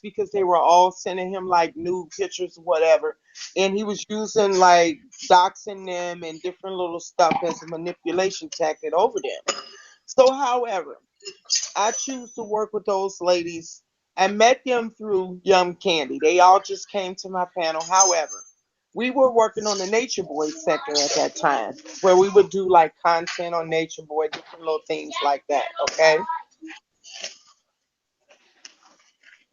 because they were all sending him like nude pictures or whatever. And he was using like doxing them and different little stuff as a manipulation tactic over them. So, however, I choose to work with those ladies. I met them through Young Candy. They all just came to my panel. However, we were working on the Nature Boy sector at that time, where we would do like content on Nature Boy, different little things like that. Okay.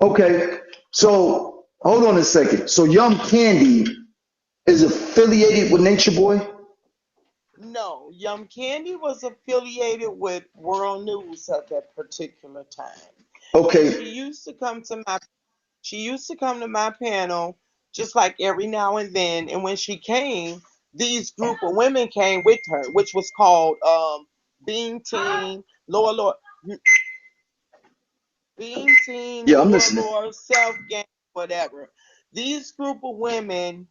Okay, so hold on a second. So Young Candy is affiliated with Nature Boy? No, Young Candy was affiliated with World News at that particular time, and Okay, she used to come to my panel just like every now and then. And when she came, these group of women came with her, which was called Beam Team, Lower Beam Team, yeah, I'm listening. Lower Self Game, whatever. These group of women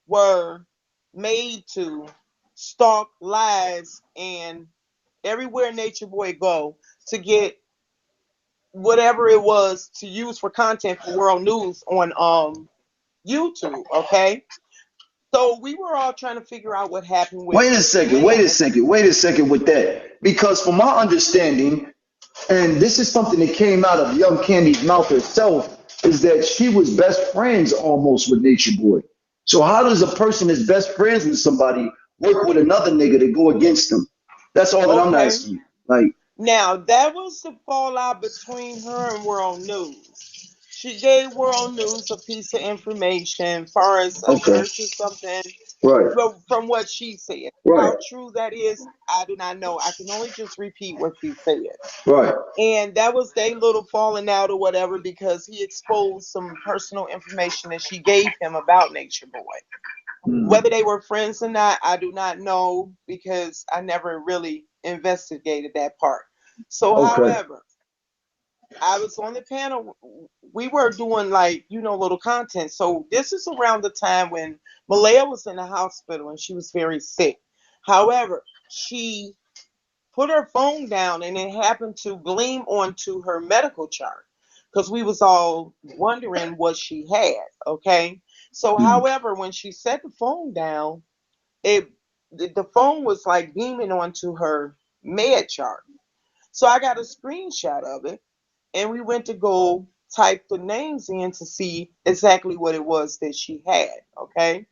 were made to stalk lives and everywhere Nature Boy go to get whatever it was to use for content for World News on YouTube. Okay, so we were all trying to figure out what happened with Wait a second, wait a Malaya. second, wait a second with that. Because from my understanding, and this is something that came out of Young Candy's mouth herself, is that she was best friends almost with Nature Boy. So how does a person that's best friends with somebody work with another nigga to go against them? That's all that I'm Okay. asking. Like, Now that was the fallout between her and World News. She gave World News a piece of information, far as a okay, search or something. right, But from what she said, right, how true that is, I do not know. I can only just repeat what she said. right. And that was their little falling out or whatever because he exposed some personal information that she gave him about Nature Boy. Hmm. Whether they were friends or not, I do not know because I never really investigated that part. So, Okay. however, I was on the panel. We were doing like, little content. So, this is around the time when Malaya was in the hospital and she was very sick. However, she put her phone down and it happened to gleam onto her medical chart because we was all wondering what she had. Okay. So, Hmm. however, when she set the phone down, it the phone was like beaming onto her med chart. So I got a screenshot of it and we went to go type the names in to see exactly what it was that she had. Okay.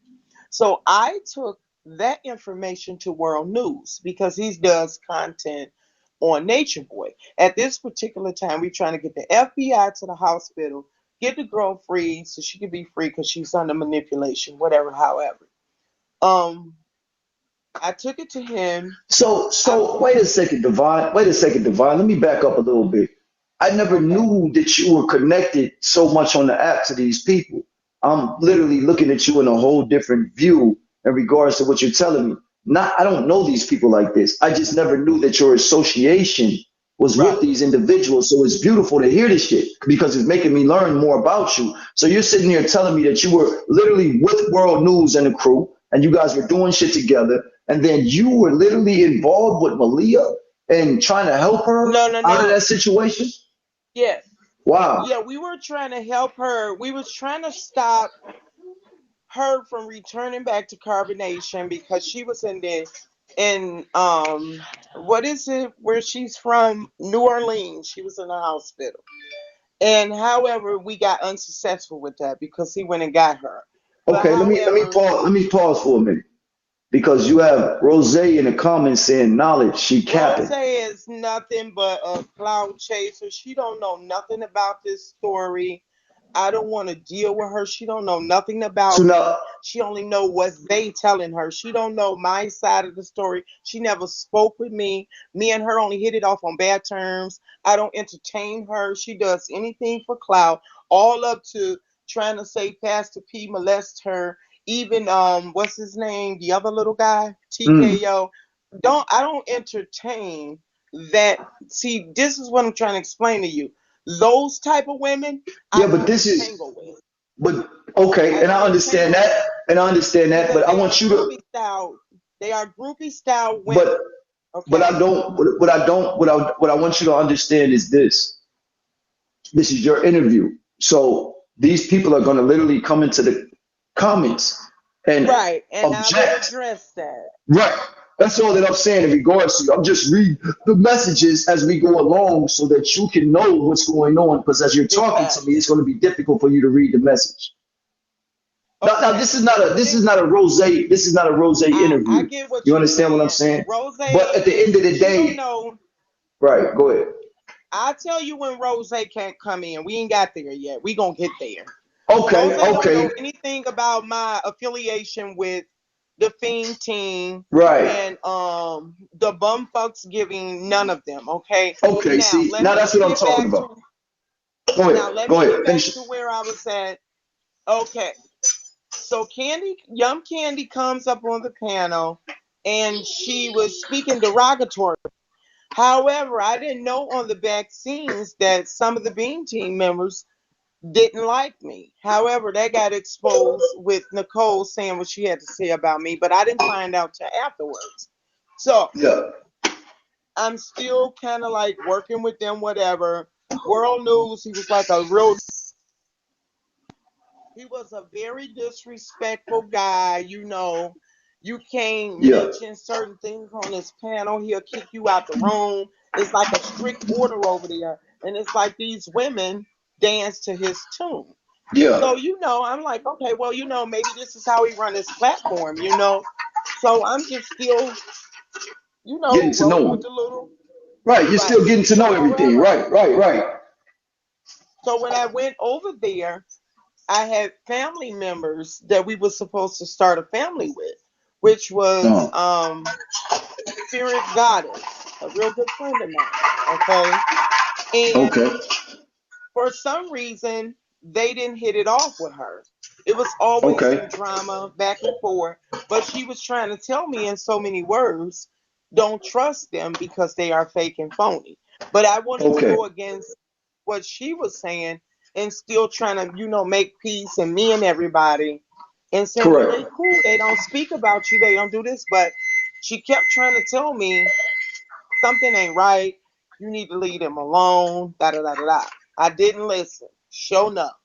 So I took that information to World News because he does content on Nature Boy. At this particular time, we're trying to get the FBI to the hospital, get the girl free so she could be free because she's under manipulation, whatever, however. Um, I took it to him. I So wait a second, Divine. Wait a second, Divine. Let me back up a little bit. I never okay. knew that you were connected so much on the app to these people. I'm literally looking at you in a whole different view in regards to what you're telling me. Not, I don't know these people like this. I just never knew that your association was with Right. these individuals. So it's beautiful to hear this shit because it's making me learn more about you. So you're sitting here telling me that you were literally with World News and the crew, and you guys were doing shit together, and then you were literally involved with Malia and trying to help her No, no, out of that no. situation. Yeah. Wow. Yeah, we were trying to help her. We was trying to stop her from returning back to carbonation because she was in what is it where she's from, New Orleans. She was in the hospital. And however, we got unsuccessful with that because he went and got her. But Okay, however, let me pause for a minute because you have Rose in the comments saying knowledge she Rose capping. is nothing but a cloud chaser. She don't know nothing about this story. I don't want to deal with her. She don't know nothing So about now, me. She only know what they telling her. She don't know my side of the story. She never spoke with me. Me and her only hit it off on bad terms. I don't entertain her. She does anything for clout, all up to trying to say Pastor P molest her. Even what's his name? The other little guy, mm, TKO. I don't entertain that. See, this is what I'm trying to explain to you. Those type of women I yeah, but don't this is, entangle with. but okay, I and I don't understand entangle with that, and I understand that, because but I want you to, they are groupie style but women. Okay. what I want you to understand is this. This is your interview. So these people are going to literally come into the comments and Right. And I would object. address that. Right. That's all that I'm saying in regards to. I'm just reading the messages as we go along so that you can know what's going on. Because as you're Big talking to me, it's facts. going to be difficult for you to read the message. Now Okay. this is Big. not a rose. This is not a rose I interview. get what You you're understand what I'm saying. saying? Rose, But at the end of the she don't day, know. right? Go ahead. I tell you when Rose can't come in. We ain't got there yet. We gonna get there. Rose Okay. don't Okay. know anything about my affiliation with the Fiend team Right. and the bumfucks giving none of them. Okay. Okay. Now See, let now me that's what I'm get talking back about. to Go now ahead. let Go me get ahead. back Finish. to where I was at. Okay. So young Candy comes up on the panel and she was speaking derogatory. However, I didn't know on the back scenes that some of the Beam Team members didn't like me. However, that got exposed with Nicole saying what she had to say about me, but I didn't find out till afterwards. So Yeah. I'm still kind of like working with them, whatever. World News, he was like a real, he was a very disrespectful guy, you know. You can't Yeah. mention certain things on this panel, he'll kick you out the room. It's like a strict order over there. And it's like these women dance to his tune. Yeah. So, I'm like, okay, well, maybe this is how he run his platform, you know. So I'm just still, Getting to rolling know with him. the little Right. You're right. still getting to So know everything. however, Right. Right. Right. so when I went over there, I had family members that we were supposed to start a family with, which was Oh. Spirit Goddess, a real good friend of mine. Okay. And Okay. for some reason, they didn't hit it off with her. It was always Okay. some drama back and forth, but she was trying to tell me in so many words, don't trust them because they are fake and phony. But I wanted to Okay. go against what she was saying and still trying to, make peace and me and everybody and saying, well, they Correct. cool. They don't speak about you. They don't do this. But she kept trying to tell me something ain't right. You need to leave them alone. Da da da da da. I didn't listen. Show enough.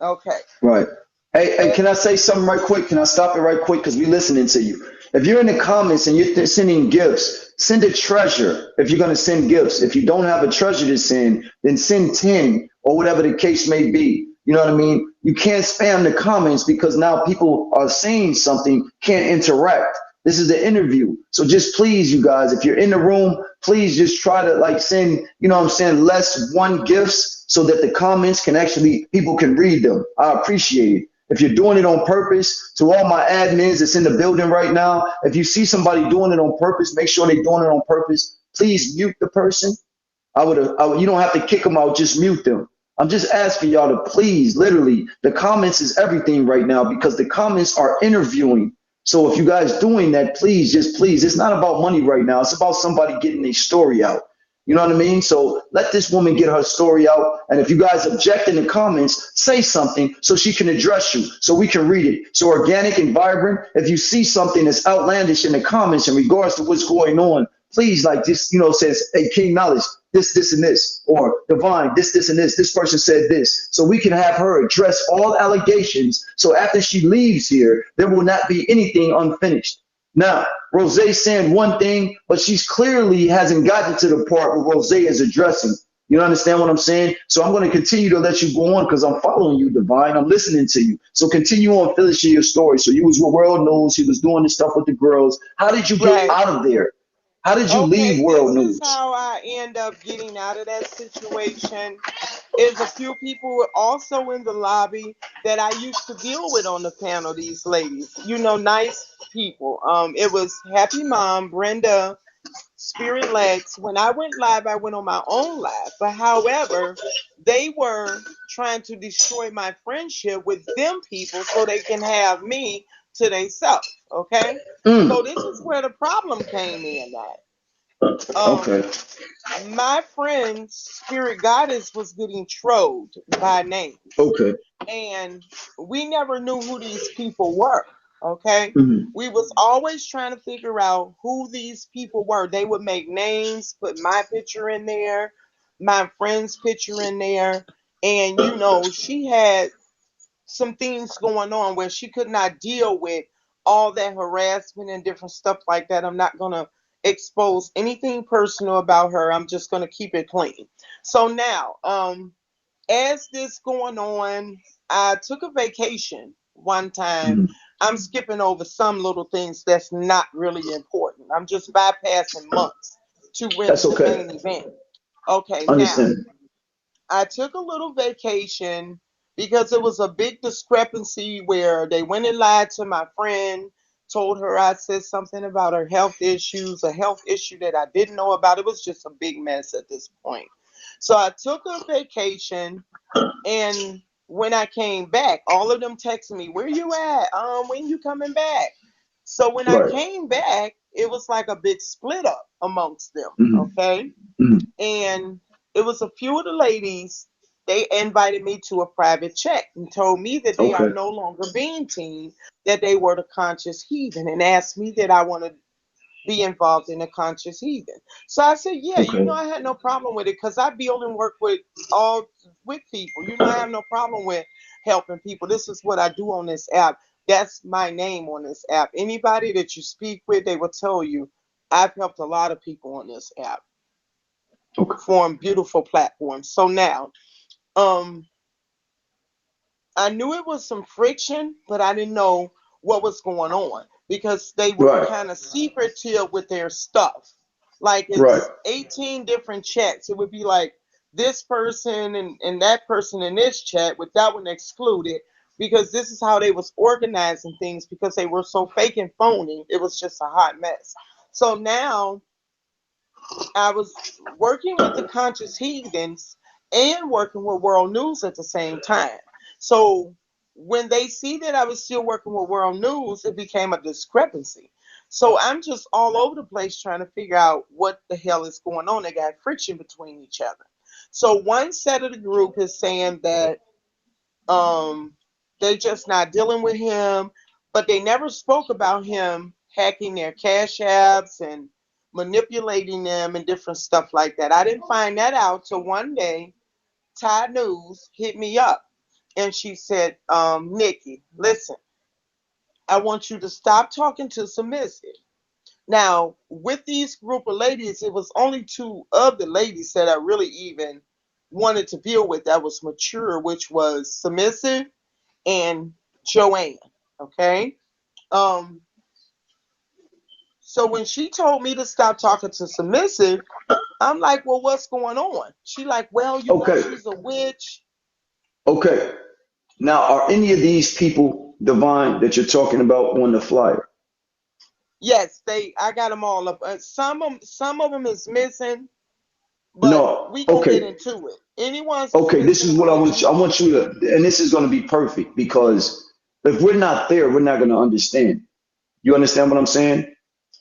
Okay. Right. Hey, Fast. can I say something right quick? Can I stop it right quick? Because we listening to you. If you're in the comments and you're sending gifts, send a treasure if you're going to send gifts. If you don't have a treasure to send, then send 10 or whatever the case may be. You know what I mean? You can't spam the comments because now people are saying something, can't interact. This is the interview. So just please, you guys, if you're in the room, please just try to like send, you know what I'm saying, less one gifts so that the comments can actually, people can read them. I appreciate it. If you're doing it on purpose, to all my admins that's in the building right now, if you see somebody doing it on purpose, make sure they're doing it on purpose. Please mute the person. You don't have to kick them out, just mute them. I'm just asking y'all to please, literally, the comments is everything right now because the comments are interviewing. So if you guys doing that, please, just please, it's not about money right now. It's about somebody getting their story out. You know what I mean? So let this woman get her story out. And if you guys object in the comments, say something so she can address you, so we can read it. So organic and vibrant, if you see something that's outlandish in the comments in regards to what's going on, please, like this, says, hey, King Knowledge, this, and this, or Divine, this, and this person said this. So we can have her address all allegations. So after she leaves here, there will not be anything unfinished. Now, Rose saying one thing, but she's clearly hasn't gotten to the part where Rose is addressing. You understand what I'm saying? So I'm going to continue to let you go on because I'm following you, Divine. I'm listening to you. So continue on finishing your story. So you was with World News. You was doing this stuff with the girls. How did you get Right. out of there? How did you leave Okay, World this is News? how I end up getting out of that situation. Is a few people also in the lobby that I used to deal with on the panel, these ladies. Nice people. It was Happy Mom, Brenda, Spirit Legs. When I went live, I went on my own live. But however, they were trying to destroy my friendship with them people so they can have me to themselves. Okay? So Mm, this is where the problem came in at. okay. My friend Spirit Goddess was getting trolled by names. Okay. And we never knew who these people were. Okay. Mm, We was always trying to figure out who these people were. They would make names, put my picture in there, my friend's picture in there, And she had some things going on where she could not deal with all that harassment and different stuff like that. I'm not going to expose anything personal about her. I'm just going to keep it clean. So now, as this going on, I took a vacation one time. Mhm. I'm skipping over some little things that's not really important. I'm just bypassing months to That's the okay. main event. Okay, now Understand. I took a little vacation because it was a big discrepancy where they went and lied to my friend, told her I said something about her health issues, a health issue that I didn't know about. It was just a big mess at this point. So I took a vacation, and when I came back, all of them texted me, "Where you at? When you coming back?" So when I Right. came back, it was like a big split up amongst them. Hmm. Okay, Hmm. and it was a few of the ladies. They invited me to a private chat and told me that they are Okay. no longer being team, that they were the conscious heathen, and asked me that I want to be involved in the conscious heathen. So I said, yeah, Okay. I had no problem with it because I build and work all with people. I have no problem with helping people. This is what I do on this app. That's my name on this app. Anybody that you speak with, they will tell you I've helped a lot of people on this app Okay. form beautiful platforms. So now, um, I knew it was some friction, but I didn't know what was going on because they were Right. kind of secretive with their stuff. Like Right. it's 18 different chats. It would be like this person and that person in this chat with that one excluded because this is how they was organizing things because they were so fake and phony. It was just a hot mess. So now I was working with the conscious heathens and working with world news at the same time. So when they see that I was still working with world news, it became a discrepancy. So I'm just all over the place trying to figure out what the hell is going on. They got friction between each other. So one set of the group is saying that um, they just not dealing with him, but they never spoke about him hacking their cash apps and manipulating them and different stuff like that. I didn't find that out till one day Ty News hit me up and she said, Nikki, listen, I want you to stop talking to Submissive. Now, with these group of ladies, it was only two of the ladies that I really even wanted to deal with that was mature, which was Submissive and Joanne. Okay. Um, so when she told me to stop talking to Submissive, I'm like, well, what's going on? She like, well, Okay. she's a witch. Okay. Now, are any of these people divine that you're talking about on the flyer? Yes, I got them all up. Some of them is missing, but No. we gonna get Okay. into it. Any ones that's Okay. This missing, is I'm what gonna I let want you you. I know. want you to, and this is going to be perfect because if we're not there, we're not going to understand. You understand what I'm saying?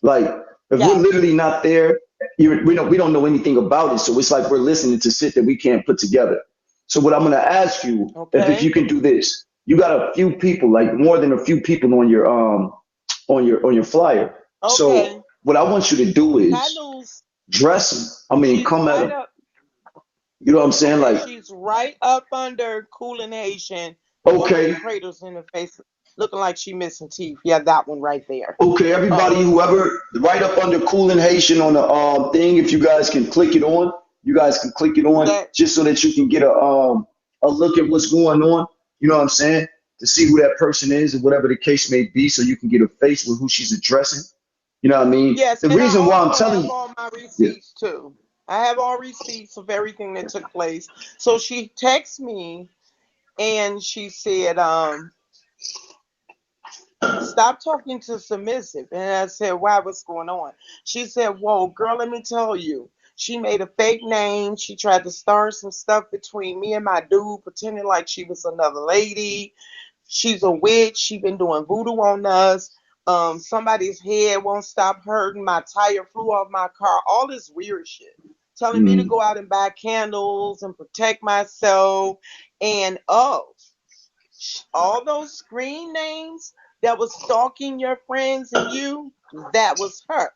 Like, if we're Got you. literally not there, we don't know anything about it. So it's like we're listening to shit that we can't put together. So what I'm gonna ask you, if you Okay. can do this, you got a few people, like more than a few people on your flyer. So Okay. what I want you to do Ty is News. dress. I mean, She's come at right them. up. You know what I'm saying? Okay, Like, she's right up under Coolin Haitian with one of the okay, craters in her face, looking like she missing teeth. Yeah, that one right there. okay, everybody, Um, whoever, right up under Coolin Haitian on the thing, if you guys can click it on, you guys can click it on that just so that you can get a look at what's going on. You know what I'm saying? To see who that person is or whatever the case may be, so you can get a face with who she's addressing. You know what I mean? yes, The and I reason why I'm also telling have you, all my yeah, receipts too. I have all receipts of everything that took place. So she texted me and she said, stop talking to Submissive. And I said, why, what's going on? She said, whoa, girl, let me tell you. She made a fake name. She tried to start some stuff between me and my dude, pretending like she was another lady. She's a witch. She been doing voodoo on us. Somebody's head won't stop hurting. My tire flew off my car. All this weird shit. Telling me to mm, go out and buy candles and protect myself. And all those screen names that was stalking your friends and you, that was her.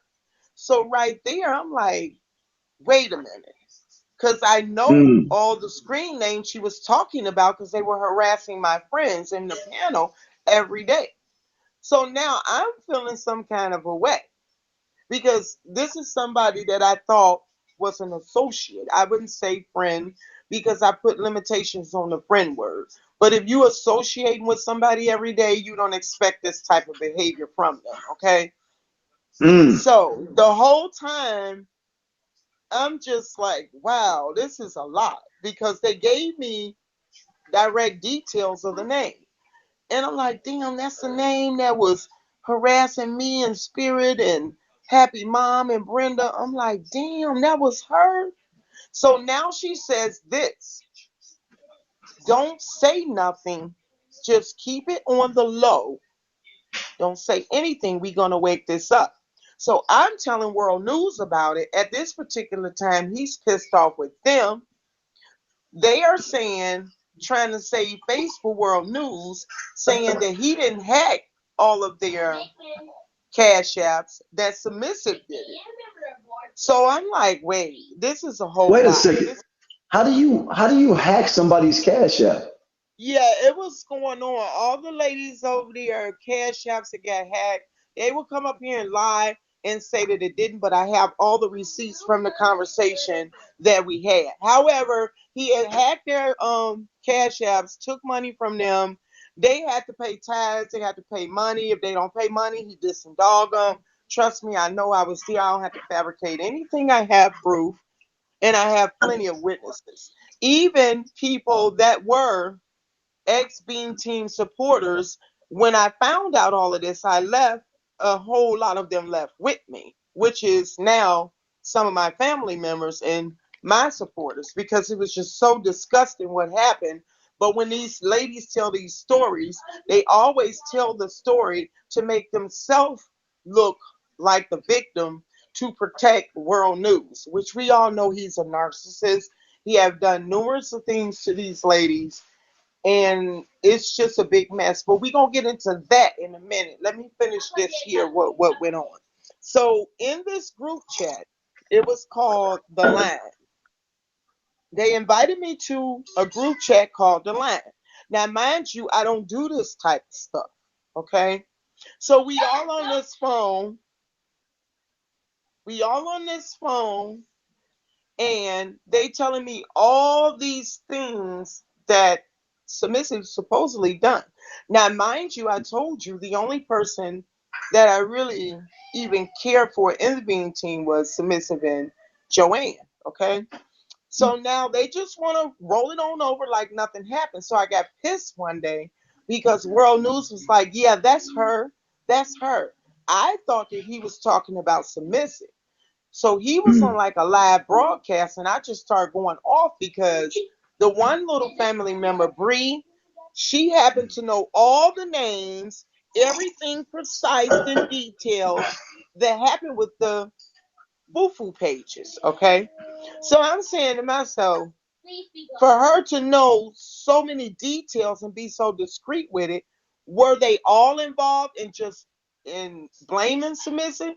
So right there, I'm like, wait a minute. because I know Mm, all the screen names she was talking about because they were harassing my friends in the panel every day. So now I'm feeling some kind of a way because this is somebody that I thought was an associate. I wouldn't say friend because I put limitations on the friend word. But if you associating with somebody every day, you don't expect this type of behavior from them, okay? mm. So the whole time I'm just like, wow, this is a lot because they gave me direct details of the name. And I'm like, damn, that's the name that was harassing me in Spirit and Happy Mom and Brenda. I'm like, damn, that was her. So now she says this: don't say nothing, just keep it on the low. Don't say anything. We're going to wake this up. So I'm telling World News about it. At this particular time, he's pissed off with them. They are saying, trying to save face for World News, saying that he didn't hack all of their cash apps, that Submissive did it. So I'm like, wait, this is a whole Wait a lot. second. How do you hack somebody's cash app? Yeah, it was going on. All the ladies over there, cash apps that got hacked, they would come up here and lie and say that it didn't, but I have all the receipts from the conversation that we had. However, he had hacked their cash apps, took money from them. They had to pay tithes, they had to pay money. If they don't pay money, he disendowed them. Trust me, I know I was there. I don't have to fabricate anything. I have proof, and I have plenty of witnesses. Even people that were ex Beam Team supporters, when I found out all of this, I left. A whole lot of them left with me, which is now some of my family members and my supporters because it was just so disgusting what happened. But when these ladies tell these stories, they always tell the story to make themselves look like the victim to protect World News, which we all know he's a narcissist. He have done numerous of things to these ladies, and it's just a big mess. But we're gonna get into that in a minute. Let me finish this here. What went on? So in this group chat, it was called the Line. They invited me to a group chat called the Line. Now, mind you, I don't do this type of stuff. Okay, so we all on this phone. We all on this phone, and they telling me all these things that Submissive supposedly done. Now, mind you, I told you the only person that I really even cared for in the Being Team was Submissive and Joanne. Okay, so now they just want to roll it on over like nothing happened. So I got pissed one day because World News was like, "Yeah, that's her, that's her." I thought that he was talking about Submissive. So he was on Mm. like a live broadcast, and I just started going off because the one little family member, Bree, she happened to know all the names, everything precise and detailed that happened with the Bufu pages. Okay, so I'm saying to myself, for her to know so many details and be so discreet with it, were they all involved in just in blaming Submissive?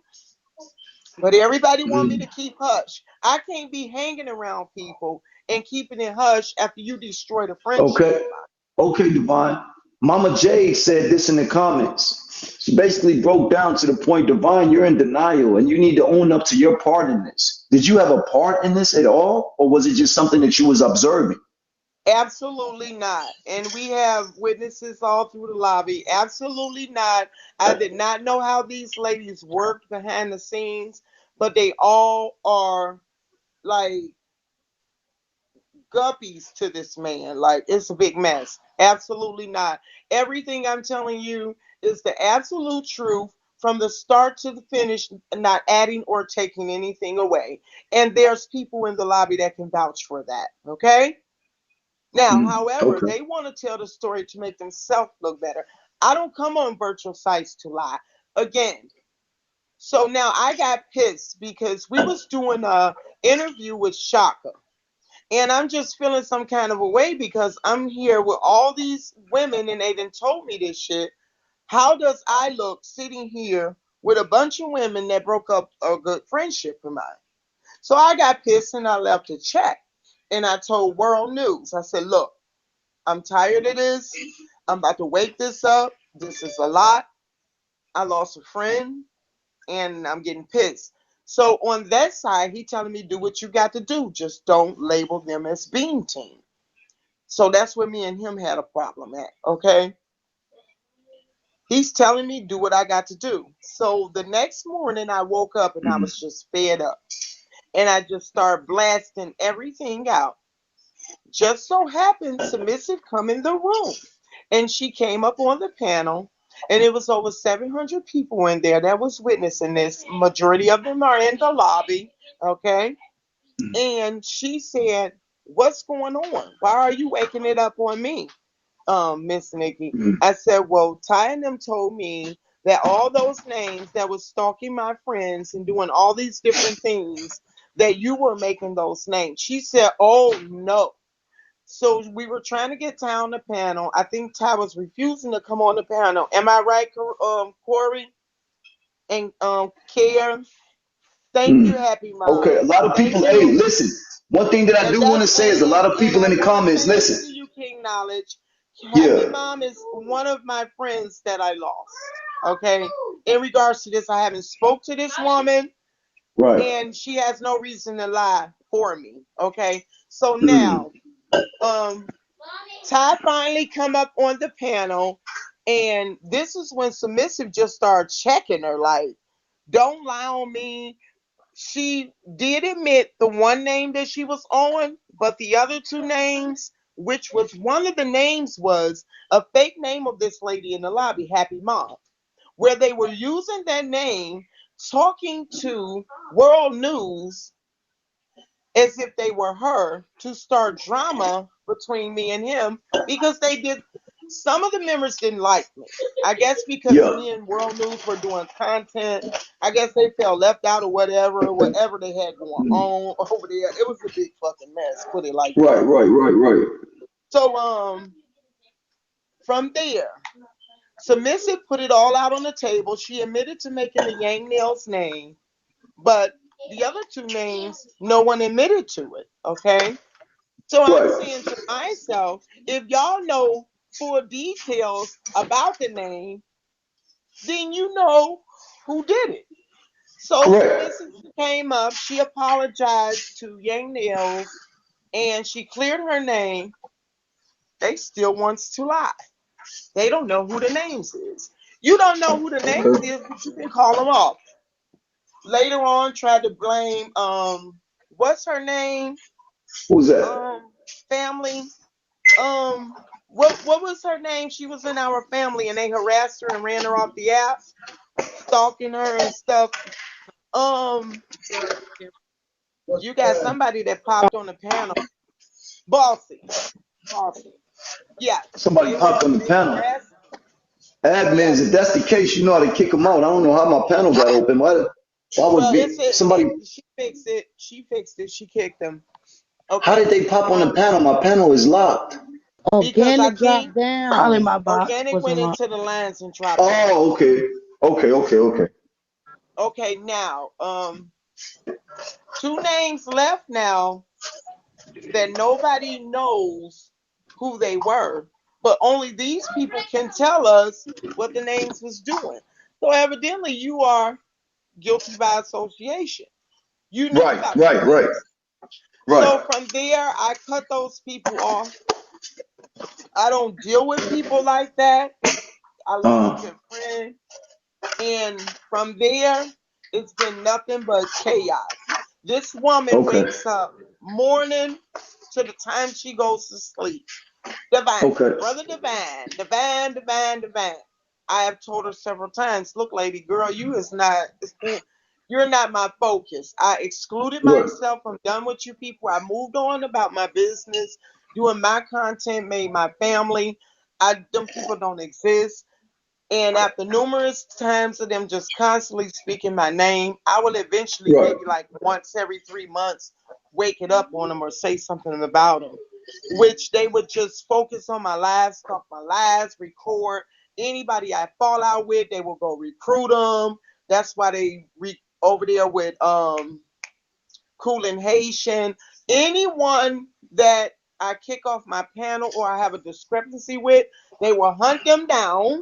But everybody want me to Mm. keep hush. I can't be hanging around people and keeping it hush after you destroy the friendship Okay. of mine. Okay, Divine. Mama Jade said this in the comments. She basically broke down to the point, Divine, you're in denial and you need to own up to your part in this. Did you have a part in this at all? Or was it just something that you was observing? Absolutely not. And we have witnesses all through the lobby. Absolutely not. I did not know how these ladies worked behind the scenes, but they all are like guppies to this man. Like, it's a big mess. Absolutely not. Everything I'm telling you is the absolute truth from the start to the finish, not adding or taking anything away. And there's people in the lobby that can vouch for that. Okay? Now, Mm. however, Okay. they want to tell the story to make themselves look better. I don't come on virtual sites to lie. Again, so now I got pissed because we was doing a interview with Shaka. And I'm just feeling some kind of a way because I'm here with all these women and they done told me this shit. How does I look sitting here with a bunch of women that broke up a good friendship of mine? So I got pissed and I left the chat. and I told World News, I said, look, I'm tired of this. I'm about to wake this up. This is a lot. I lost a friend and I'm getting pissed. So on that side, he telling me do what you got to do. Just don't label them as Beam Team. So that's where me and him had a problem at. Okay. He's telling me do what I got to do. So the next morning I woke up and I Mhm. was just fed up. And I just started blasting everything out. Just so happened Submissive come in the room. And she came up on the panel. And it was over 700 people in there that was witnessing this. Majority of them are in the lobby. Okay. And she said, what's going on? Why are you waking it up on me, Miss Nikki? Mhm. I said, well, Ty and them told me that all those names that was stalking my friends and doing all these different things, that you were making those names. She said, oh no. So we were trying to get Ty on the panel. I think Ty was refusing to come on the panel. Am I right, Corey and Care? Thank you, Mhm. Happy Okay, a Mom. lot of Thank people, hey, you. listen, one thing that I And do want to that's say is a lot of and people I in the want to comments, say this listen, to you, King Knowledge. Happy yeah, Mom is one of my friends that I lost. Okay. In regards to this, I haven't spoke to this woman, right. and she has no reason to lie for me. Okay. So Mm. now, um, Ty finally come up on the panel, and this is when Submissive just started checking her, like, don't lie on me. She did admit the one name that she was on, but the other two names, which was one of the names was a fake name of this lady in the lobby, Happy Mom, where they were using that name talking to World News as if they were her to start drama between me and him because they did. Some of the members didn't like me. I guess because Yeah, me and World News were doing content. I guess they felt left out or whatever they had going mm. on over there. It was a big fucking mess, put it like Right, that. right, right, right. So from there, Submissive put it all out on the table. She admitted to making the Yang Nails name, but the other two names, no one admitted to it. Okay. So I'm Right. saying to myself, if y'all know full details about the name, then you know who did it. So Correct. Submissive came up, she apologized to Yang Nails, and she cleared her name. They still wants to lie. They don't know who the names is. You don't know who the names Okay. is, but you can call them off. Later on, tried to blame what's her name? Who's that? Um family. What was her name? She was in our family and they harassed her and ran her off the app, stalking her and stuff. Um, you got somebody that popped on the panel. Bossy. Bossy. Yes. Somebody They popped on the they panel. harassed. Admins, if Yes. that's the case, you know how to kick them out. I don't know how my panel got open. Why would Well, it's be somebody? she fixed it. She fixed it. She kicked them. How did Okay. they pop on the panel? My panel is locked. Because I Organic think dropped down. Probably my box Organic wasn't went locked. into the lines and dropped her down. Oh, okay. Okay, okay, okay. Okay, now, two names left now that nobody knows who they were, but only these people can tell us what the names was doing. So evidently you are guilty by association. You knew Right, about the right, right, names. So right. from there I cut those people off. I don't deal with people like that. I lose a Uh, good friend. And from there, it's been nothing but chaos. This woman okay, wakes up morning to the time she goes to sleep. Divine, okay. brother Divine, Divine, Divine, Divine. I have told her several times, look, lady, girl, you is not, you're not my focus. I excluded Right, myself. I'm done with you people. I moved on about my business, doing my content, made my family. Them people don't exist. And after numerous times of them just constantly speaking my name, I will eventually, right, maybe like once every 3 months, wake it up on them or say something about them, which they would just focus on my lives, talk my lives, record. Anybody I fall out with, they will go recruit them. That's why they over there with Coolin Haitian. Anyone that I kick off my panel or I have a discrepancy with, they will hunt them down,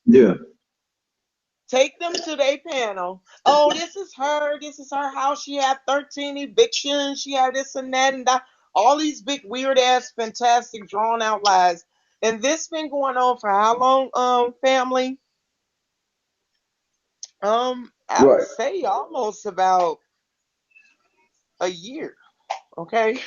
Yeah. take them to their panel. Oh, this is her. This is her house. She had 13 evictions. She had this and that and that. All these big, weird ass, fantastic, drawn out lies. And this been going on for how long, family? I would Right. say almost about a year. Okay.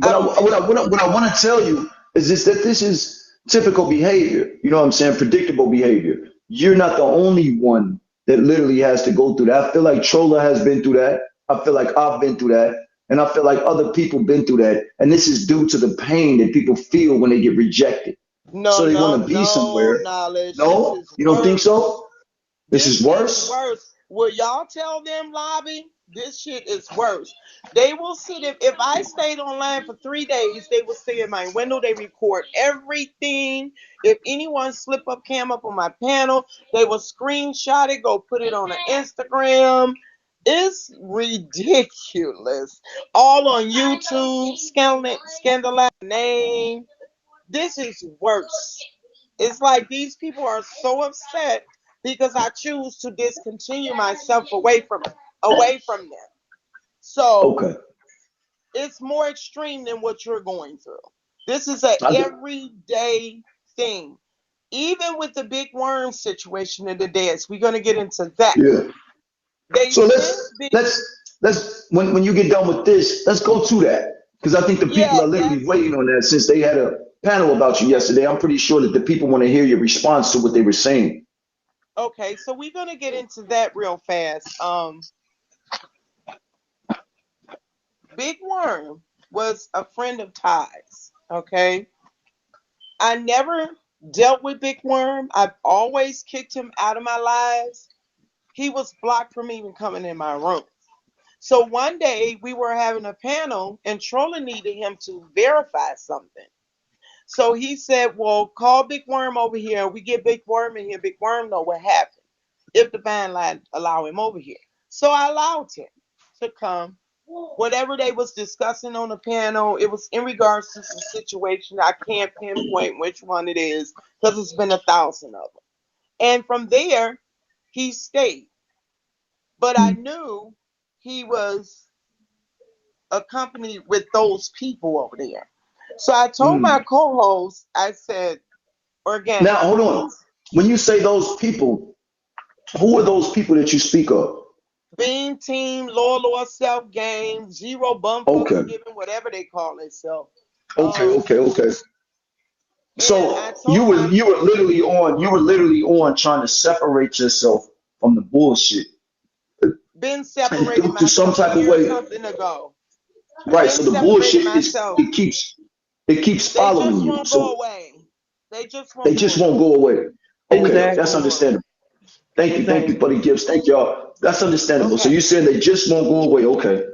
I But don't think what I want to tell you is just that this is typical behavior. You know what I'm saying? Predictable behavior. You're not the only one that literally has to go through that. I feel like Chola has been through that. I feel like I've been through that. And I feel like other people been through that. And this is due to the pain that people feel when they get rejected. no, So they no, want to be no somewhere. knowledge. This No? is You don't think worse. so? This This is is worse? worse. Will y'all tell them, lobby? This shit is worse. They will sit if I stayed online for 3 days, they will stay in my window. They record everything. If anyone slip up cam up on my panel, they will screenshot it, go put it on an Instagram. It's ridiculous. All on YouTube, scandalize name. This is worse. It's like these people are so upset because I choose to discontinue myself away from them. So Okay. it's more extreme than what you're going through. This is a I get, everyday thing. Even with the big worm situation in the dance, we're gonna get into that. yeah. They So sent big let's when you get done with this, let's go to that because I think the people yeah, are literally that's waiting on that since they had a panel about you okay. yesterday. I'm pretty sure that the people want to hear your response to what they were saying. Okay, so we're gonna get into that real fast. Big Worm was a friend of Ty's. Okay, I never dealt with Big Worm. I've always kicked him out of my lives. He was blocked from even coming in my room. So one day we were having a panel and Troller needed him to verify something. So he said, well, call Big Worm over here. We get Big Worm in here. Big Worm know what happened if the band line allow him over here. So I allowed him to come. Whatever they was discussing on the panel, it was in regards to some situation. I can't pinpoint which one it is because it's been 1,000 of them. And from there, he stayed. But I knew he was accompanied with those people over there. So I told my Mm. co-host, I said, Now organic, hold on. please. When you say those people, who are those people that you speak of? Beam team, lower self game, zero bumfucks Okay, given, whatever they call themselves. okay, Um, okay, okay. and I So told my you were literally on trying to separate yourself from the bullshit been and separating through some myself a type of year way. something ago. Right. Been So the separating bullshit is myself. it keeps They following just you. won't go So away. They just they won't go just won't away. go away. They Okay, just that's won't Exactly. go away. understandable. Thank you, Exactly. buddy Gibbs. Thank y'all. That's understandable. So Okay. you said they just won't go away. Okay.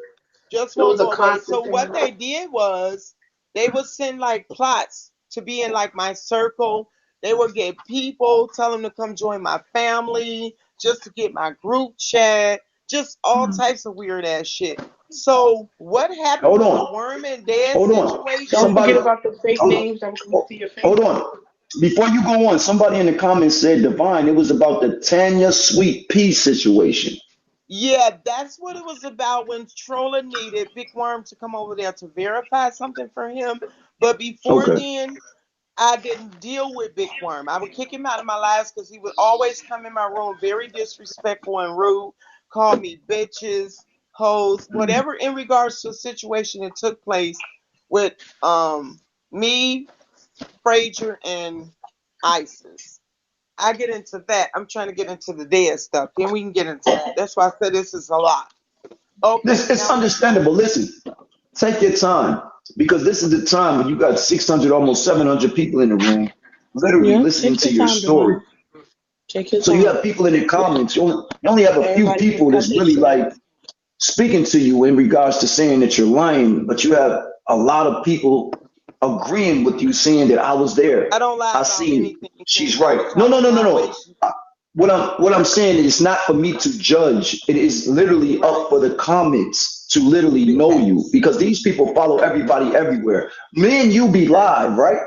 Just It won't was a go away. So constant what thing. they did was they would send like plots to be in like my circle. They would get people, tell them to come join my family, just to get my group chat, just all Mhm. types of weird ass shit. So what happened Hold with the on. worm and dead Hold on. Don't situation? Somebody forget about the fake hold on. names that were coming to your Hold Facebook. on. Before you go on, somebody in the comments said Divine, it was about the Tanya Sweet Pea situation. Yeah, that's what it was about when Troller needed Big Worm to come over there to verify something for him. But before Okay. then, I didn't deal with Big Worm. I would kick him out of my lives because he would always come in my room very disrespectful and rude, call me bitches, hoes, Mhm. whatever in regards to a situation that took place with me, Frazier, and Isis. I get into that. I'm trying to get into the dead stuff. Then we can get into that. That's why I said this is a lot. This Okay, it's now Big Worm. understandable. Listen, take your time because this is the time when you got 600, almost 700 people in the room, literally Yeah, listening take to your your time, story. Divine. Take your So you time. have people in the comments. You only have a few Everybody just people got that's their really share. like speaking to you in regards to saying that you're lying, but you have a lot of people agreeing with you saying that I was there. I don't lie I about seen it. anything, She's King. I right. just No, have no, a no, no, no. violation. What I'm saying is not for me to judge. It is literally up Right. for the comments to literally Big know you facts. because these people follow everybody everywhere. Me and you be live, right?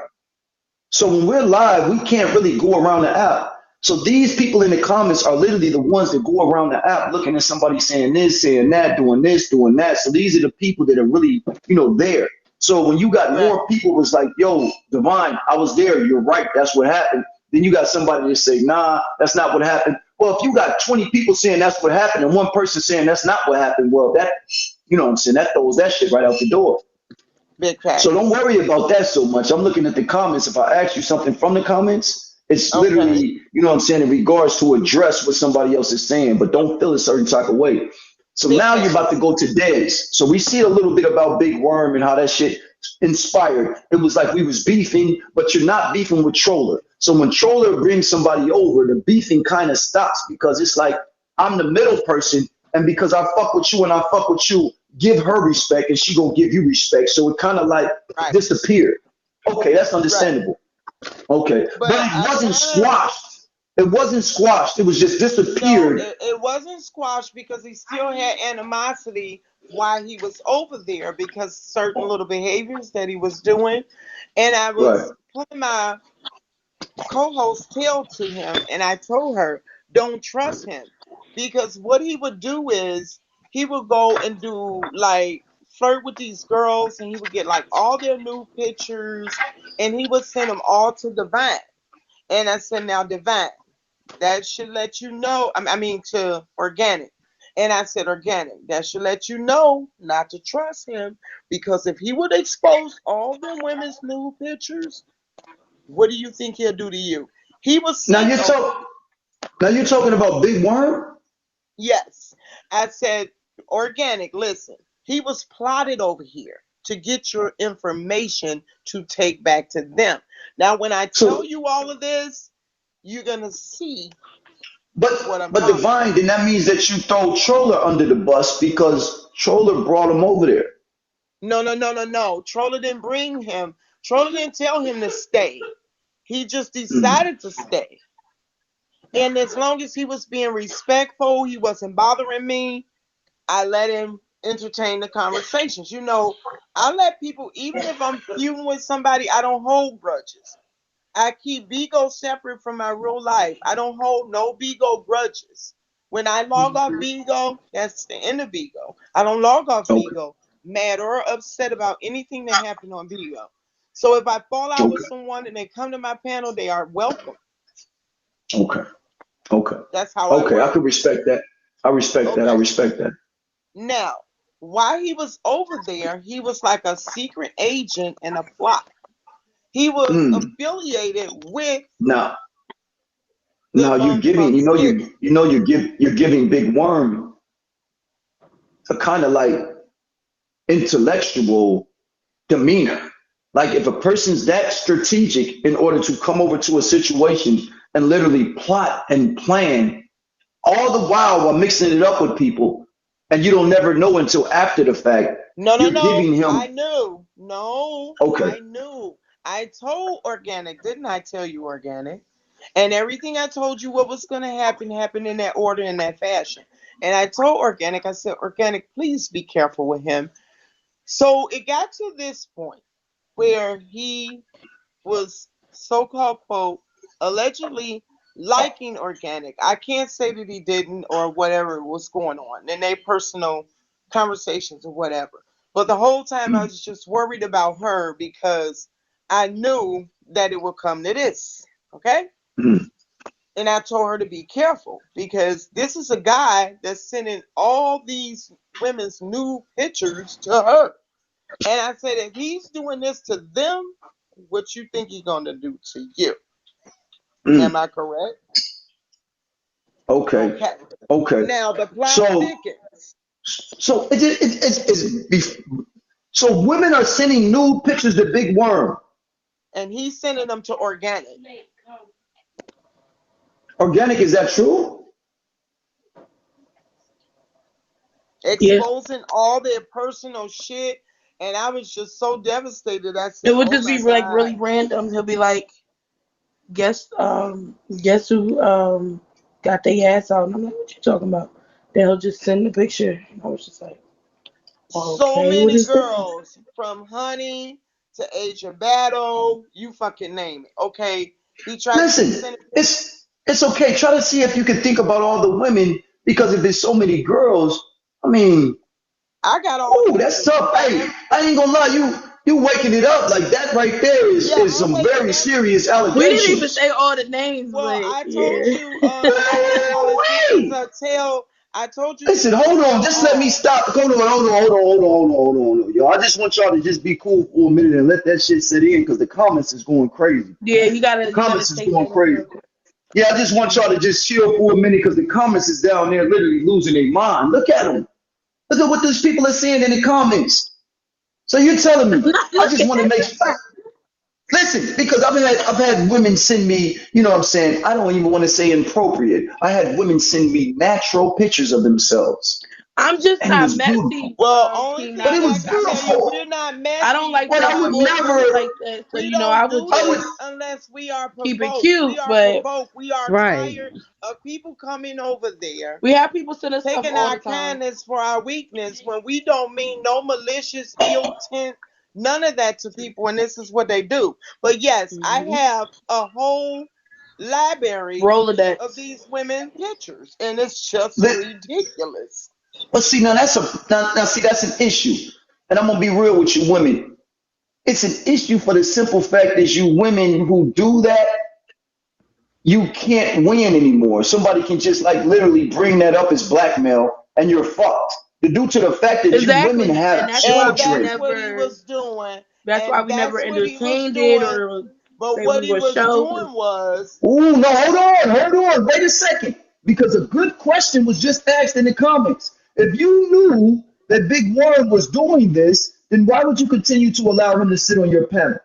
So when we're live, we can't really go around the app. So these people in the comments are literally the ones that go around the app looking at somebody saying this, saying that, doing this, doing that. So these are the people that are really, there. So when you got Right. more people was like, yo, Divine, I was there. You're right. That's what happened. Then you got somebody that say, nah, that's not what happened. Well, if you got 20 people saying that's what happened and one person saying that's not what happened, well, that, what I'm saying, that throws that shit right out the door. Big So don't facts. worry about that so much. I'm looking at the comments. If I ask you something from the comments, it's Okay. literally, what I'm saying, in regards to address what somebody else is saying, but don't feel a certain type of way. So Big now you're about to facts. go to Dez. So we see a little bit about Big Worm and how that shit inspired. It was like we was beefing, but you're not beefing with Troller. So when Troller brings somebody over, the beefing kind of stops because it's like I'm the middle person, and because I fuck with you and I fuck with you, give her respect and she gonna give you respect. So it kind of like Right. disappeared. Okay, that's Right. understandable. Okay, but But it I wasn't kind of squashed. It wasn't squashed. It was just no, disappeared. it wasn't squashed because he still had animosity while he was over there because certain little behaviors that he was doing, and I Right. was putting my co-host tail to him, and I told her, don't trust him because what he would do is he would go and do like flirt with these girls, and he would get like all their new pictures, and he would send them all to Divine. And I said, now Divine, that should let you know. I mean, to Organic. And I said, Organic, that should let you know not to trust him because if he would expose all them women's new pictures, what do you think he'll do to you? He was Now sent you're over. talk. Now you're talking about Big Worm. Yes. I said, Organic, listen, he was plotted over here to get your information to take back to them. Now, when I tell So, you all of this, you're going to see but what I'm but talking Divine, about. then that means that you throw Troller under the bus because Troller brought him over there. No, no, no, no, no. Troller didn't bring him. Troller didn't tell him to stay. He just Mm, decided to stay. And as long as he was being respectful, he wasn't bothering me, I let him entertain the conversations. I let people, even if I'm feuding with somebody, I don't hold grudges. I keep Bigo separate from my real life. I don't hold no Bigo grudges. When I log off Bigo, that's the end of Bigo. I don't log off okay. Bigo mad or upset about anything that happened on Bigo. So if I fall out with Okay. someone and they come to my panel, they are welcome. Okay. Okay. That's how I Okay. I work. could respect that. I respect that. I Okay. respect that. Now, while he was over there, he was like a secret agent in a plot. He was Mm. affiliated with Now, the now you're giving. From City. You're giving Big Worm a kind of like intellectual demeanor. Like if a person's that strategic in order to come over to a situation and literally plot and plan all the while mixing it up with people, and you don't never know until after the fact, No, no, you're no. giving him I knew. No, okay. I knew. I told Organic, didn't I tell you Organic? And everything I told you what was going to happen happened in that order, in that fashion. And I told Organic, I said, Organic, please be careful with him. So it got to this point where he was so-called quote allegedly liking Organic. I can't say that he didn't or whatever was going on in their personal conversations or whatever. But the whole time I Mm, was just worried about her because I knew that it would come to this. Okay? mm. And I told her to be careful because this is a guy that's sending all these women's new pictures to her. And I said, if he's doing this to them, what you think he's going to do to you? Am Mm. I correct? Okay. Okay. Okay. Now the plot So thickens, so so women are sending nude pictures to Big Worm. and he's sending them to Organic, Organic, is that true? Yeah. exposing all their personal shit. And I was just so devastated. I It said, would oh just my be like God. really random. He'll be like, guess who got their ass out? And I'm like, what you talking about? Then he'll just send the picture. And I was just like, So Okay, what many is that? girls from Honey to Asia Battle, you fucking name it. Okay. He tried to Listen, send it. it's okay. Try to see if you can think about all the women because if there's so many girls, I mean, I got all the oh, that's women. tough. Hey, I ain't gonna lie, you waking it up like that right there Yeah, is I'm some waking very up. serious We didn't even allegations. say all the names, Well, but I told yeah. you, the politicians Ooh-wee. I told you to Listen, hold tell on. them Just let me all. stop. Hold on. Yo, I just want y'all to just be cool for a minute and let that shit sit in because the comments is going crazy. Yeah, The you gotta comments is take going that in crazy. real quick. Yeah, I just want y'all to just chill for a minute because the comments is down there literally losing their mind. Look at them. Look at what these people are saying in the comments. So you're telling me. Not I look just at want to make sure. that. Listen, because I've had women send me, you know what I'm saying? I don't even want to say inappropriate. I had women send me natural pictures of themselves. I'm just And it not was beautiful. messy, Well, only King But it thing I was Knowledge. can tell you, beautiful. we're not I don't messy. like But to I would expose never shit like that. So We you know, I don't would do I just would this unless we are keep it provoked. We cute. are But provoked. We are Right. tired of people coming over there, we have people send us stuff taking all our the time. kindness for our weakness when we don't mean no malicious ill intent, none of that to people, and this is what they do. But yes, I Hmm. have a whole library of Rolodex. these women pictures, and it's just let, ridiculous. but see now now see that's an issue. And I'm gonna be real with you women. It's an issue for the simple fact is you women who do that, you can't win anymore. Somebody can just like literally bring that up as blackmail and you're fucked. Due to the fact that you women Exactly. And have that's why And we children. that's what he never was doing. that's why And we never that's what he was entertained it doing. or But say we what he would was show. doing was, Ooh, no, hold on, wait a second. Because a good question was just asked in the comments. If you knew that Big Worm was doing this, then why would you continue to allow him to sit on your panel?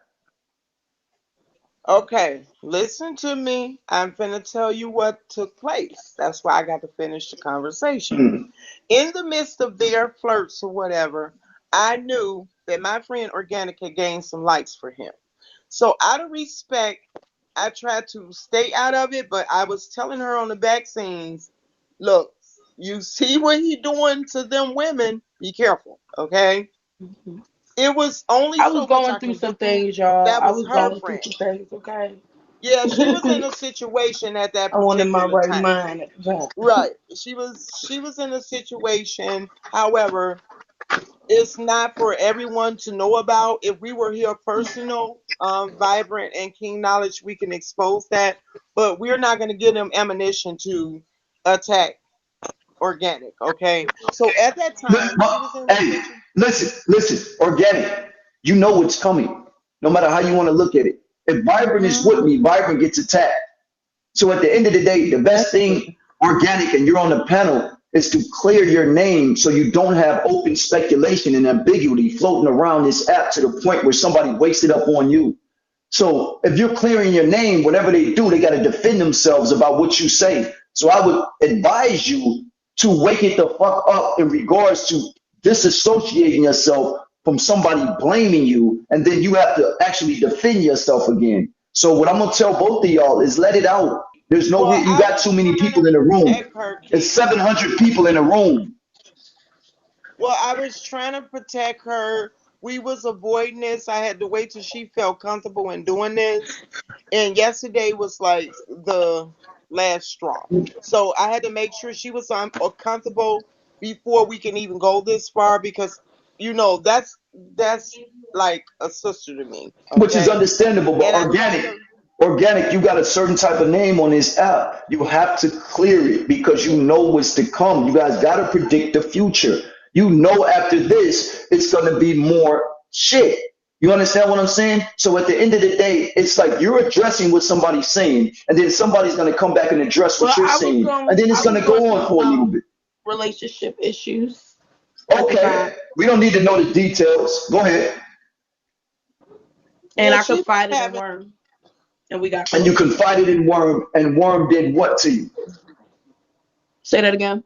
okay, listen to me. I'm finna tell you what took place. That's why I got to finish the conversation. Hmm. In the midst of their flirts or whatever, I knew that my friend Organic had gained some likes for him. So out of respect, I tried to stay out of it, but I was telling her on the back scenes, look, you see what he doing to them women, be careful, okay? Mhm. It was only I was so much going I through can some do. things, y'all. That I was was her going through friend. some things, okay? Yeah, she was in a situation at that I wanted my particular right time. mind at the time. Right. She was in a situation. However, it's not for everyone to know about. If we were here personal, vibrant and King Knowledge, we can expose that. But we're not gonna give them ammunition to attack Organic, okay? So at that time she was in a Hey, situation. listen, organic. You know what's coming, no matter how you want to look at it. If Vibrant is with Mhm. me, Vibrant gets attacked. So at the end of the day, the best thing, Exactly. organic, and you're on the panel, is to clear your name so you don't have open speculation and ambiguity floating around this app to the point where somebody wakes it up on you. So if you're clearing your name, whatever they do, they got to defend themselves about what you say. So I would advise you to wake it the fuck up in regards to disassociating yourself from somebody blaming you, and then you have to actually defend yourself again. So what I'm gonna tell both of y'all is let it out. There's no Well, you I got was too many trying to people in the room. protect her, It's King. 700 people in the room. Well, I was trying to protect her. We was avoiding this. I had to wait till she felt comfortable in doing this. And yesterday was like the last straw. So I had to make sure she was comfortable before we can even go this far because that's like a sister to me, Which is okay? understandable, but And I tried organic, to. organic, you got a certain type of name on this app. You have to clear it because you know what's to come. You guys got to predict the future. You know, after this, it's going to be more shit. You understand what I'm saying? So at the end of the day, it's like you're addressing what somebody's saying, and then somebody's going to come back and address what Well, you're saying, and then it's I going was to going go on through for a little some bit. relationship issues at the Okay, time. we don't need to know the details. Go ahead. And Yeah, I she was confided in having. Worm and we got And you close. confided in Worm, and Worm did what to you? Say that again.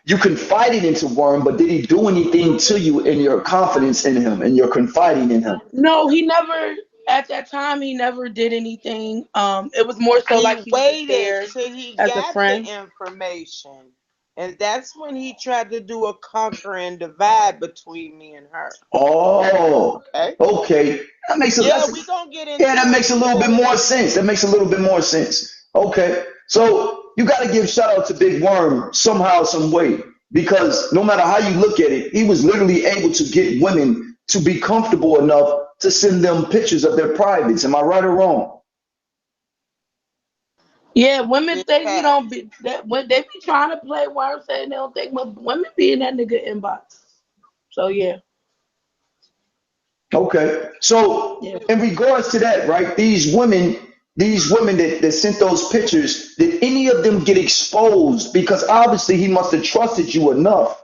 You confided into Worm, but did he do anything to you in your confidence in him and your confiding in him? No, he never at that time he never did anything. It was more so He like he was just waited there till he as a got the friend. information. And that's when he tried to do a conquer and divide between me and her. Oh, Okay. okay. That makes a Yeah, that's we gonna get yeah, that into it. makes a We little bit gonna more get sense. That into makes it. a little bit more sense. Okay. So you gotta give shout out to Big Worm somehow, some way. Because no matter how you look at it, he was literally able to get women to be comfortable enough to send them pictures of their privates. Am I right or wrong? Yeah, women Big think we don't facts. be that when they be trying to play worm saying they don't think women be in that nigga inbox. So yeah, Okay. So yeah. in regards to that, right, these women that sent those pictures, did any of them get exposed? Because obviously he must have trusted you enough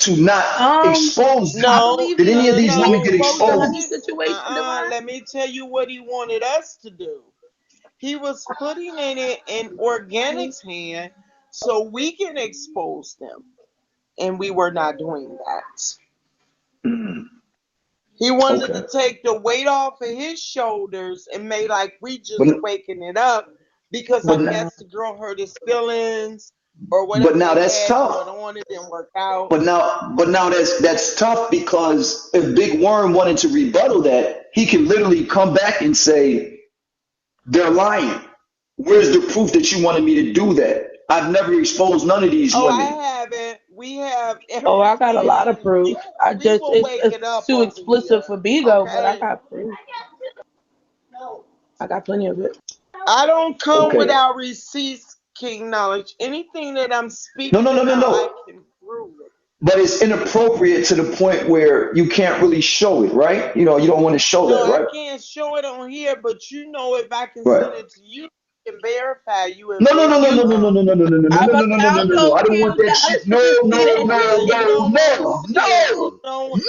to not expose I them. No, believe Did any of these he women no. get He exposed the honey wanted. exposed? situation, Divine. Let me tell you what he wanted us to do. He was putting it in organic's hand so we can expose them, and we were not doing that. Mm, He wanted okay. to take the weight off of his shoulders and made like we But just waking it up because I but Mm. guess the girl hurt his feelings or but whatever now they that's had tough. going on. It didn't work out. But now that's tough because if Big Worm wanted to rebuttal that, he can literally come back and say, they're lying. Where's the proof that you wanted me to do that? I've never exposed none of these Oh, I women. haven't. We have Oh, I got a lot of everything. proof. I We just will wake it's it up too over explicit here. for Bigo, but I Okay. got proof. I got plenty of it. I don't come Okay. without receipts, King Knowledge. Anything that I'm No, no, speaking no, no, about, I no. can prove it. But it's inappropriate to the point where you can't really show it, right? You don't want to show No, that, I right? can't show it on here, but you know if I can Right. send it to you, you can verify you and No, no, no, no, no, You, no, no, verify. no, no, no, no, no, I no, no, about no, to, no, I no, don't no, no. know, I don't Kim. want that Let shit. her No, finish no, speaking. no, You no, don't want to no, see it. You no, don't. no,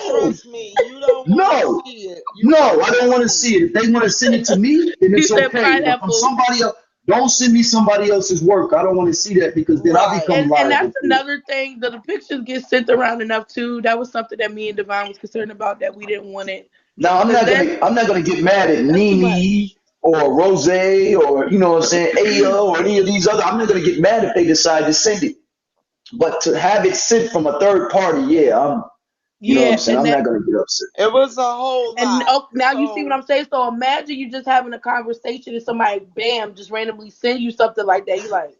Trust me, you don't want to no. see it. You No, don't I want to don't want to see see it. If they want to send it to me, then You it's said okay. But from pineapple. somebody else, don't send me somebody else's work. I don't want to see that because then I Right. become And liable that's to it. another thing that the pictures get sent around enough too. That was something that me and Divine was concerned about that we didn't want it Now because that's I'm not gonna get mad at too Nene much. or Rose or what I'm saying, Aya or any of these other. I'm not gonna get mad if they decide to send it. But to have it sent from a third party, yeah, you know what I'm Yeah, saying. and I'm that not gonna get upset. It was a whole and lot. oh, now you see what So I'm saying. So imagine you just having a conversation and somebody, bam, just randomly send you something like that. You like,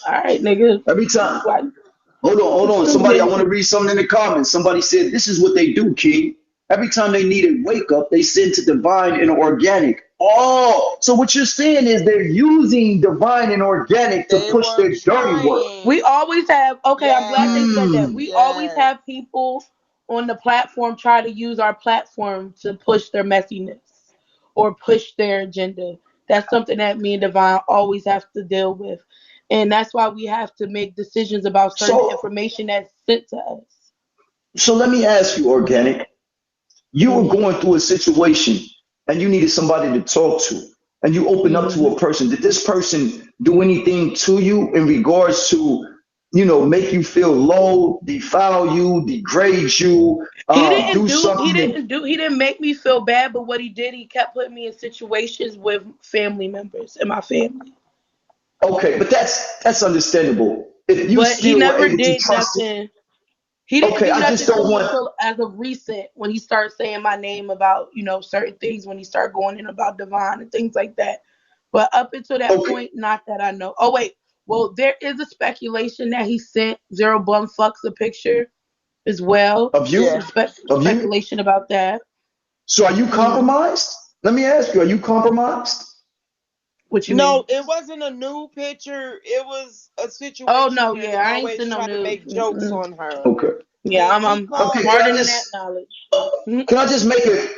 all right, nigga, Every time. like, Hold on. shoot Somebody, I me. want to read something in the comments. Somebody said, this is what they do, King. Every time they need a wake up, they send to divine and organic. Oh, so what you're saying is they're using divine and organic to they push were their dirty work. We trying. always have. Okay, I'm glad they Yes. said that. Mm, We always Yes. have people on the platform try to use our platform to push their messiness or push their agenda. That's something that me and Divine always have to deal with, and that's why we have to make decisions about certain so, information that's sent to us. so let me ask you, organic. You were Hmm. going through a situation and you needed somebody to talk to, and you open up to Hmm. a person. Did this person do anything to you in regards to, make you feel low, defile you, degrade you, He didn't do do. He something that, didn't do. He didn't make me feel bad. But what he did, he kept putting me in situations with family members in my family. okay, but that's understandable. If you But he still were never able to did trust it, nothing. He didn't okay, do I just nothing to don't me want, until as of recent when he started saying my name about, certain things when he started going in about Devon and things like that. But up until that okay, point, not that I know. Oh wait, well there is a speculation that he sent Zero Bum Fucks a picture as well. of There's you, some Yeah. of you. speculation about that. So are you Hmm. compromised? Let me ask you, are you compromised? What you No, mean? it wasn't a new picture. It was a Oh situation no, where they yeah, I ain't always seen no try to news. make jokes Mm-mm. on her. Okay. Yeah, And I'm he I'm I'm called Okay, can smarter I than that just knowledge. Mhm. Can I just make it?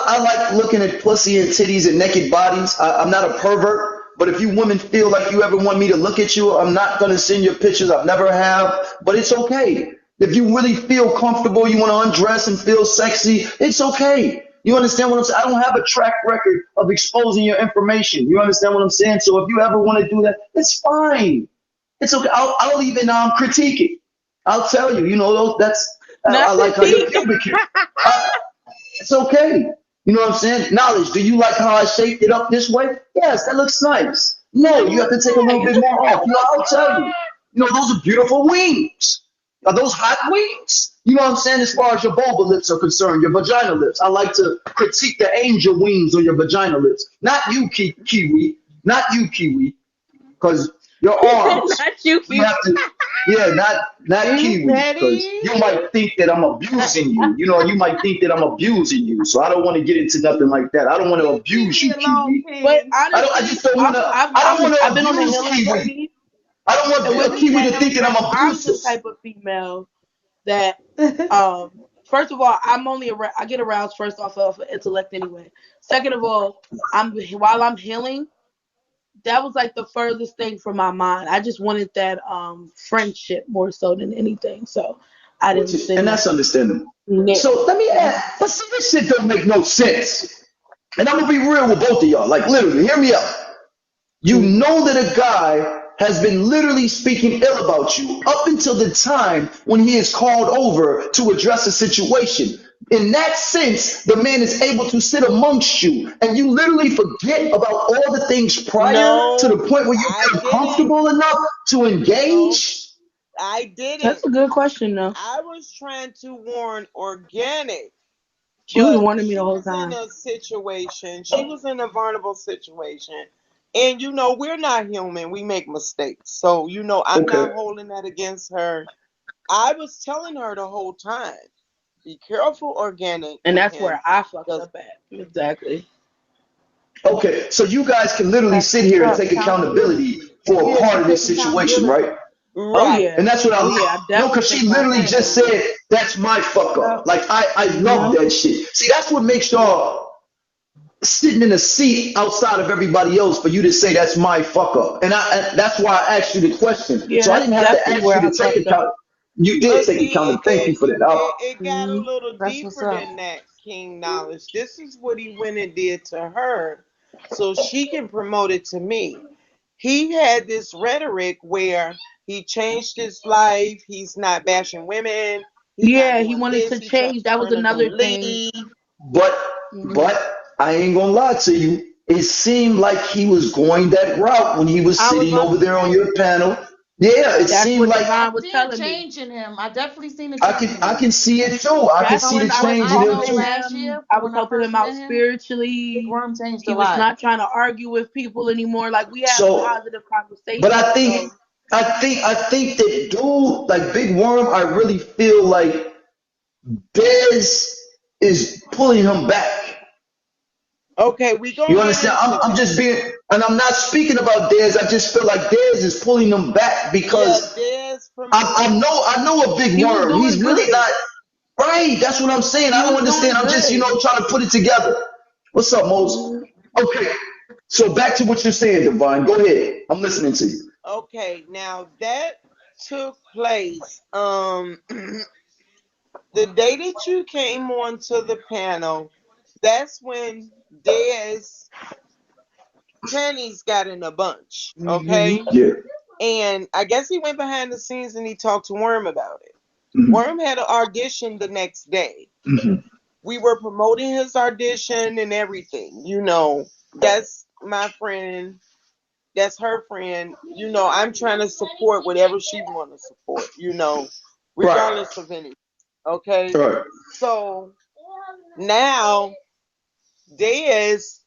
I like looking at pussy and titties and naked bodies. I'm not a pervert, but if you women feel like you ever want me to look at you, I'm not gonna send you pictures. I've never have, but it's okay. If you really feel comfortable, you want to undress and feel sexy, it's okay. You understand what I'm saying? I don't have a track record of exposing your information. You understand what I'm saying? So if you ever want to do that, it's fine. It's okay. I'll even critique it. I'll tell you. That's I Not like how your critique. pubic hair. I, it's okay. You know what I'm saying? Knowledge. Do you like how I shaped it up this way? Yes, that looks nice. No, you have to take a little bit more off. You know, I'll tell you. You know, those are beautiful wings. Are those hot wings? You know what I'm saying? As far as your vulva lips are concerned, your vagina lips. I like to critique the angel wings on your vagina lips. Not you, Kiwi. Not you, Kiwi. Because your arms, Not you, you have to, yeah, not You Kiwi. Because petty. you might think that I'm abusing you. You know, you might think that I'm abusing you. So I don't want to get into nothing like that. I don't want to Leave abuse me you, alone, Kiwi. But King. I honestly, just don't want to. I don't want I've to been on a abuse healing Kiwi. journey, I don't and want with a me in Kiwi that to think healing that journey, I'm I'm the abusive. type of female that first of all, I get aroused first off of intellect anyway. Second of all, while I'm healing, that was like the furthest thing from my mind. I just wanted that friendship more so than anything. So I Which didn't is, send and that. that's understandable. Yeah. So let me ask, but see, this shit don't make no sense. And I'm gonna be real with both of y'all. Like literally, hear me out. You Mhm. know that a guy has been literally speaking ill about you up until the time when he is called over to address a situation. In that sense, the man is able to sit amongst you and you literally forget about all the things prior to the No, point where you I feel didn't. comfortable enough to No, engage. I didn't. That's a good question, though. I was trying to warn Organic, She was but warning me the she whole was in time. a situation. She was in a vulnerable situation. And we're not human. We make mistakes. So, I'm Okay. not holding that against her. I was telling her the whole time, be careful, Organic, And with that's him. where I fucked Because, up at. Exactly. Okay. So you guys can literally That's sit what's here and up. take Accountability. accountability for a yeah, part you of this take situation, accountability. right? Oh Right. yeah. And that's what I Oh love. yeah. I No, definitely because she take my literally just accountability. said, that's my fuck up. Yep. Like, I love Mhm. that shit. See, that's what makes y'all sitting in a seat outside of everybody else for you to say, that's my fuck up. And that's why I asked you the question. Yeah, So I that's didn't have to definitely ask where you I to take fucked up. account. You did But take see, account. Thank you for that. it got a Mhm. little That's what's deeper up. than that, King Knowledge. This is what he went and did to her so she can promote it to me. He had this rhetoric where he changed his life. He's not bashing women. He's not Yeah, he doing wanted this. to He trying change. to That was turn a new another thing. leaf. But Mhm. but I ain't gonna lie to you. It seemed like he was going that route when he was I was sitting about over to there on say, your panel. Yeah, it That's seemed what like I Divine was see a telling me. change in him. I definitely seen a I change can in I him. can see it too. I can That's see the when I was change I in him know helping too. last him. year I was when I helping him first out met him, Big spiritually. Worm changed He a was lot. not trying to argue with people anymore. Like we had So, positive but conversations. So I think that dude like Big Worm, I really feel like Dez is pulling him back. Okay, we You gonna get understand? into I'm that. just being, and I'm not speaking about Dez. I just feel like Dez is pulling them back Yeah, because Dez promoted. I know a Big he was Worm. doing He's really good. not right. That's what I'm saying. He I don't was understand. doing I'm just good. trying to put it together. What's up, Mose? Mhm. Okay. So back to what you're saying, Divine. Go ahead. I'm listening to you. Okay, now that took place. The day that you came onto the panel, that's when Dez panties got in a bunch. Mhm. Okay, Yeah. and I guess he went behind the scenes and he talked to Worm about it. hmm Worm had an audition the next day. hmm We were promoting his audition and everything. That's my friend. That's her friend. I'm trying to support whatever she want to support. Right. Regardless of anything. Okay. Right. So now Dez,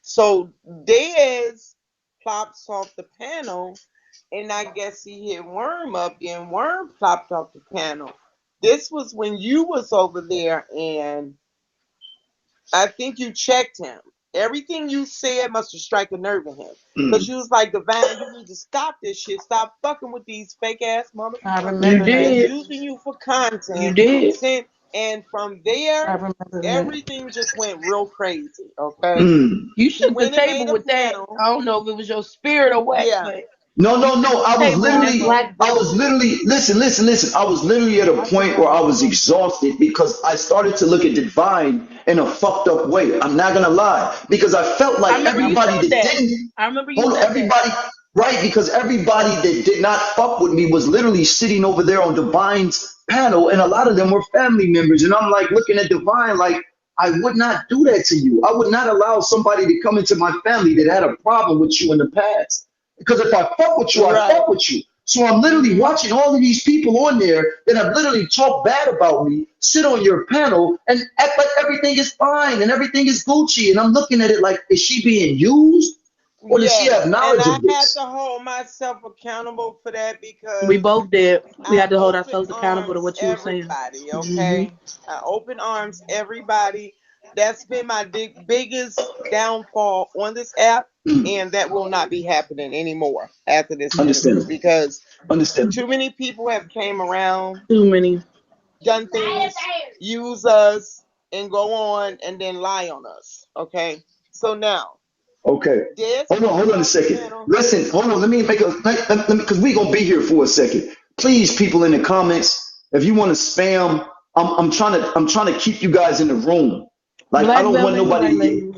so Dez plops off the panel, and I guess he hit Worm up, and Worm plopped off the panel. This was when you was over there, and I think you checked him. Everything you said must have struck a nerve in him. Because Mm. you was like, Divine, you need to stop this shit. Stop fucking with these fake ass I motherfuckers You remember that. that's did. using you for You content. did. And from I there, remember that. everything just went real crazy. Okay. Mm. You He shook the went and made table a with that. panel. I don't know if it was your spirit or what, Yeah. but No, you no, shook no. the table in that moment. Black Devil. Listen, listen, listen. I was literally at a I point where forgot I all was about exhausted because I started to look at Divine in a fucked up way. I'm not gonna lie. Because I felt I like remember you everybody said that that. didn't, I remember you hold on, said that. everybody, right? Because everybody that did not fuck with me was literally sitting over there on Divine's panel, and a lot of them were family members. And I'm like looking at Divine like, I would not do that to you. I would not allow somebody to come into my family that had a problem with you in the past. Because if I fuck with you, I Right. fuck with you. So I'm literally Hmm. watching all of these people on there that have literally talked bad about me, sit on your panel and act like everything is fine and everything is Gucci. And I'm looking at it like, is she being used? Or does she have Yes, and knowledge I of had to this? hold myself accountable for that We because both did. We I had to hold open ourselves accountable to arms what you were saying. everybody, Hmm. okay? I open arms everybody. That's been my biggest downfall on this app, and that will not be happening anymore after this interview Understandable. because too Understandable. many people have came around, Too many. done things, use us, and go on and then lie on us, okay? So now, Okay. Des Hold pops on a off the second. panel. Listen, hold on. Let me make a let me because we gonna be here for a second. Please, people in the comments, if you want to spam, I'm trying to keep you guys in the room. Like I Black don't want Velvet, nobody invite to get Lady.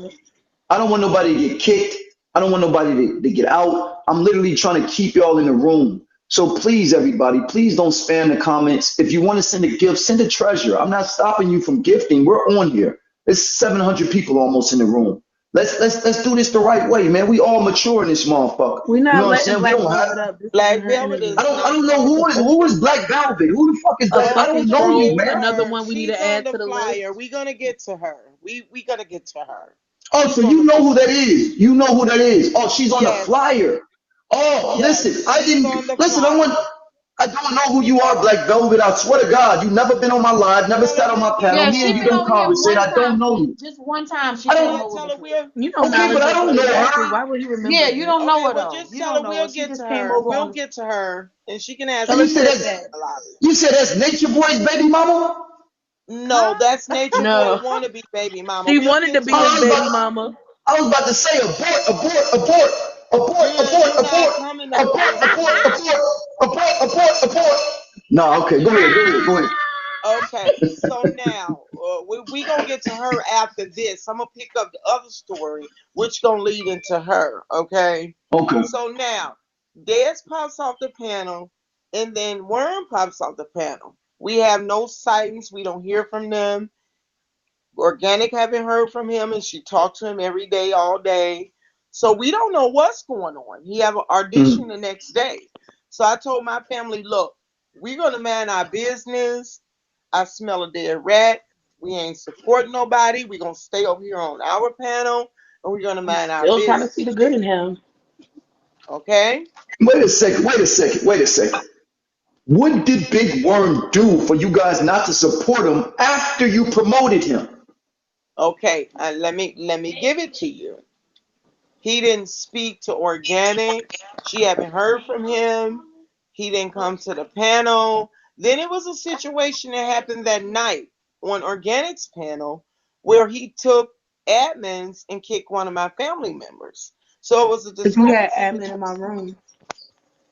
I don't want nobody to get kicked. I don't want nobody to get out. I'm literally trying to keep y'all in the room. So please, everybody, please don't spam the comments. If you want to send a gift, send a treasure. I'm not stopping you from gifting. We're on here. There's 700 people almost in the room. Let's do this the right way, man. We all mature in this motherfucker. We're You know not what I'm letting saying? We Black don't have. Velvet up. This isn't Black her Velvet interview. is I not don't know coming up. who is Black Velvet. Who the fuck is A that? I fucking don't We're know gonna you, get troll. to man. Another her. one we need She's to on add the to the list. flyer. We're gonna get to her. We gonna get to her. Oh, so She's on you the know who flyer. that is? You know who that is? Oh, she's on the Yes, flyer. Oh, yes, listen, I she's didn't on the listen. flyer. I don't know who you are, Black Velvet. I swear to God, you never been on my live, never Tell her sat on my we'll get panel. to Yeah, Me she and you been her. don't over here conversate. one I don't time. know She you. just one time she I Yeah, came don't. over tell her before. we'll. You know Okay, but knowledge I of don't know exactly. her. Why would he remember Yeah, you that? don't know Okay, her well though. just You tell don't her know we'll her. She get to just came her. over We'll on. get to her, and she can ask Tell And her you any said sis question that's that. in the lobby. you said that's Nature Boy's baby mama. No, Huh? that's Nature Boy No. wannabe baby mama. She We'll wanted to get to be Oh, his I was her. baby about mama. I was about to say abort, abort, abort, abort, abort, You're not abort, coming up abort, against abort, her. abort, abort, abort, abort. No, okay, go ahead, go ahead, go ahead. Okay, so now we gonna get to her after this. I'm gonna pick up the other story, which gonna lead into her. Okay, Okay. so now Des pops off the panel, and then Worm pops off the panel. We have no sightings. We don't hear from them. Organic haven't heard from him, and she talked to him every day, all day. So we don't know what's going on. He have an audition Mm. the next day. So I told my family, look, we're gonna mind our business. I smell a dead rat. We ain't supporting nobody. We're gonna stay over here on our panel and we're gonna mind our Still trying to see the business. good in him. Okay? Wait a second, wait a second, wait a second. What did Big Worm do for you guys not to support him after you promoted him? Okay. Let me give it to you. He didn't speak to Organic. She haven't heard from him. He didn't come to the panel. Then it was a situation that happened that night on Organic's panel where he took admins and kicked one of my family members. So it was a Because you had discrepancy admin in between my room.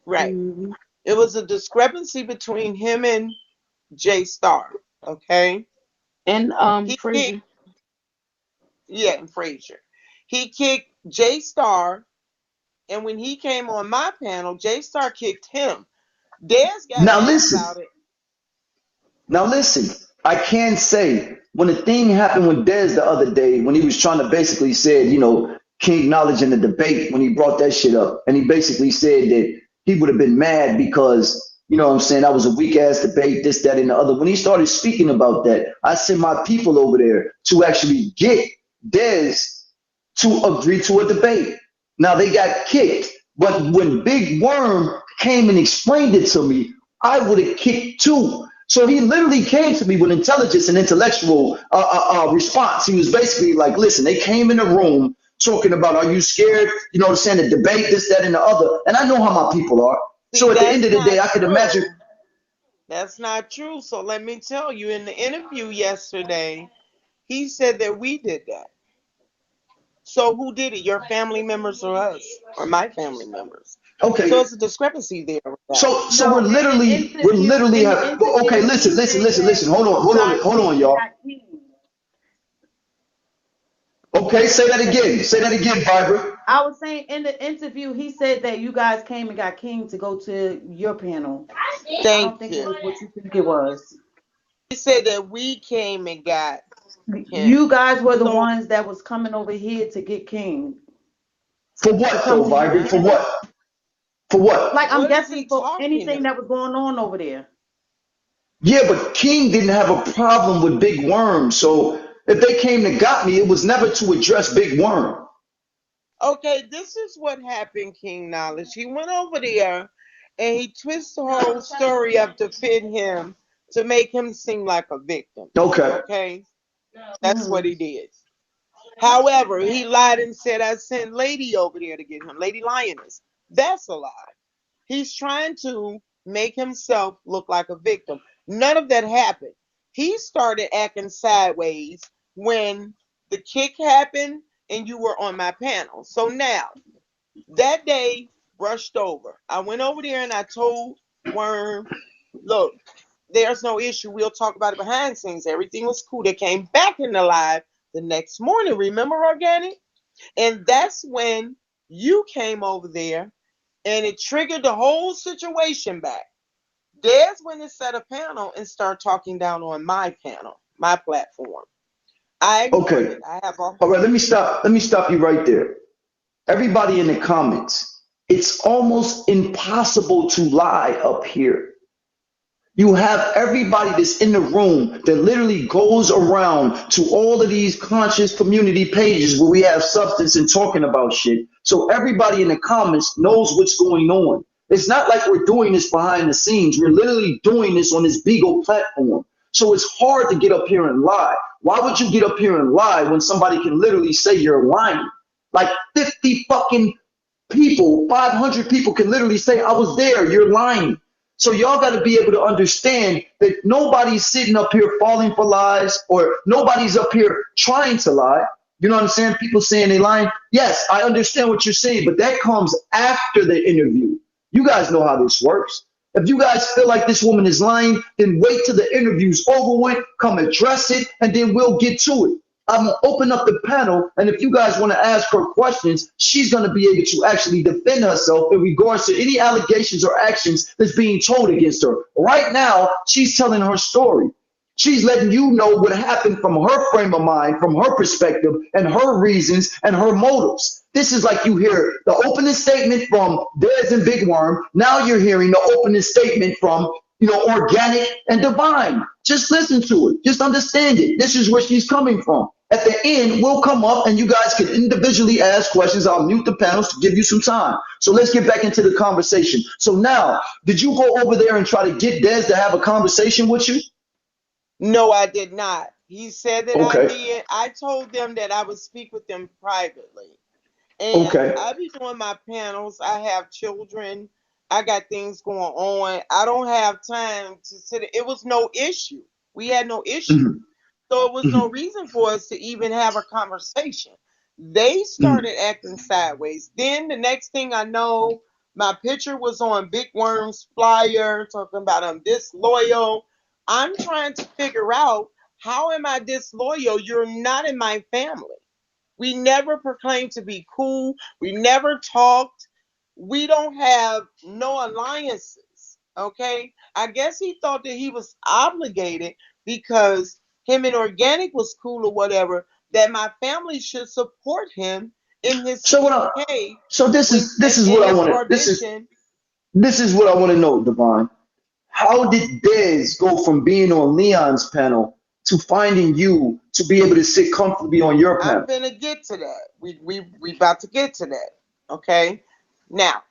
right. Hmm. It was a discrepancy between him and Jay Star. Okay. And He kicked Frazier. yeah, and Frazier. He kicked Jay Star. And when he came on my panel, Jay Star kicked him. Dez got Now mad listen, about it. now listen. I can say when the thing happened with Dez the other day, when he was trying to basically said, King Knowledge in the debate, when he brought that shit up, and he basically said that he would have been mad because, what I'm saying, that was a weak ass debate, this, that, and the other. When he started speaking about that, I sent my people over there to actually get Dez to agree to a debate. Now they got kicked, but when Big Worm came and explained it to me, I would have kicked too. So he literally came to me with intelligence and intellectual response. He was basically like, listen, they came in the room talking about, are you scared? You know what I'm saying? The debate, this, that, and the other. And I know how my people are. See, So at the end that's of the day, not I could imagine. true. That's not true. So let me tell you, in the interview yesterday, he said that we did that. So who did it? Your family members or us? Or my family members? So Okay, it's a discrepancy there with that. so we're No, literally in the have. Okay, interview, listen, he listen, said listen, that listen. Hold on, you hold on, guys hold came on, and y'all. got King. Okay, say that again. Say that again, Viber. I was saying in the interview, he said that you guys came and got King to go to your panel. I Thank don't think it you. was what you think it was. He said that we came and got Ken. You guys were the So ones that was coming over here to get King For to what come though, to your Vibrant? For panel. what? For what? Like I'm what is guessing he for talking anything about? that was going on over there. Yeah, but King didn't have a problem with Big Worm. So if they came to got me, it was never to address Big Worm. Okay, this is what happened, King Knowledge. He went over there and he twists the whole story up to fit him to make him seem like a victim. Okay. Okay, that's what Hmm. he did. However, he lied and said I sent Lady over there to get him, Lady Lioness. That's a lie. He's trying to make himself look like a victim. None of that happened. He started acting sideways when the kick happened and you were on my panel. So now, that day brushed over. I went over there and I told Worm, look, there's no issue. We'll talk about it behind the scenes. Everything was cool. They came back in the live the next morning. Remember, Organic? And that's when you came over there and it triggered the whole situation back. Des went and set a panel and started talking down on my panel, my platform. I ignored Okay. it. I have a All right, let me stop you right there. Everybody in the comments, it's almost impossible to lie up here. You have everybody that's in the room that literally goes around to all of these conscious community pages where we have substance and talking about shit. So everybody in the comments knows what's going on. It's not like we're doing this behind the scenes. We're literally doing this on this Beagle platform. So it's hard to get up here and lie. Why would you get up here and lie when somebody can literally say you're lying? Like 50 fucking people, 500 people can literally say, I was there, you're lying. So y'all got to be able to understand that nobody's sitting up here falling for lies or nobody's up here trying to lie. You know what I'm saying? People saying they lying. Yes, I understand what you're saying, but that comes after the interview. You guys know how this works. If you guys feel like this woman is lying, then wait till the interview's over with, come address it, and then we'll get to it. I'm gonna open up the panel, and if you guys want to ask her questions, she's gonna be able to actually defend herself in regards to any allegations or actions that's being told against her. Right now, she's telling her story. She's letting you know what happened from her frame of mind, from her perspective, and her reasons and her motives. This is like you hear the opening statement from Dez and Big Worm. Now you're hearing the opening statement from Organic and Divine. Just listen to it. Just understand it. This is where she's coming from. At the end, we'll come up and you guys can individually ask questions. I'll mute the panels to give you some time. So let's get back into the conversation. So now, did you go over there and try to get Dez to have a conversation with you? No, I did not. He said that I Okay. did. I told them that I would speak with them privately. And Okay. I be doing my panels. I have children. I got things going on. I don't have time to sit. It was no issue. We had no issue. Mhm, So it was no mhm, reason for us to even have a conversation. They mhm. started acting sideways. Then the next thing I know, my picture was on Big Worm's flyer talking about I'm disloyal. I'm trying to figure out how am I disloyal? You're not in my family. We never proclaimed to be cool. We never talked. We don't have no alliances. Okay. I guess he thought that he was obligated because him and Organic was cool or whatever, that my family should support him in his So what I, 60K so when this is in what I his want to audition. this is what I want to know, Divine. How did Dez go from being on Leon's panel to finding you to be able to sit comfortably on your I'm panel? gonna get to that. We about to get to that. Okay. Now,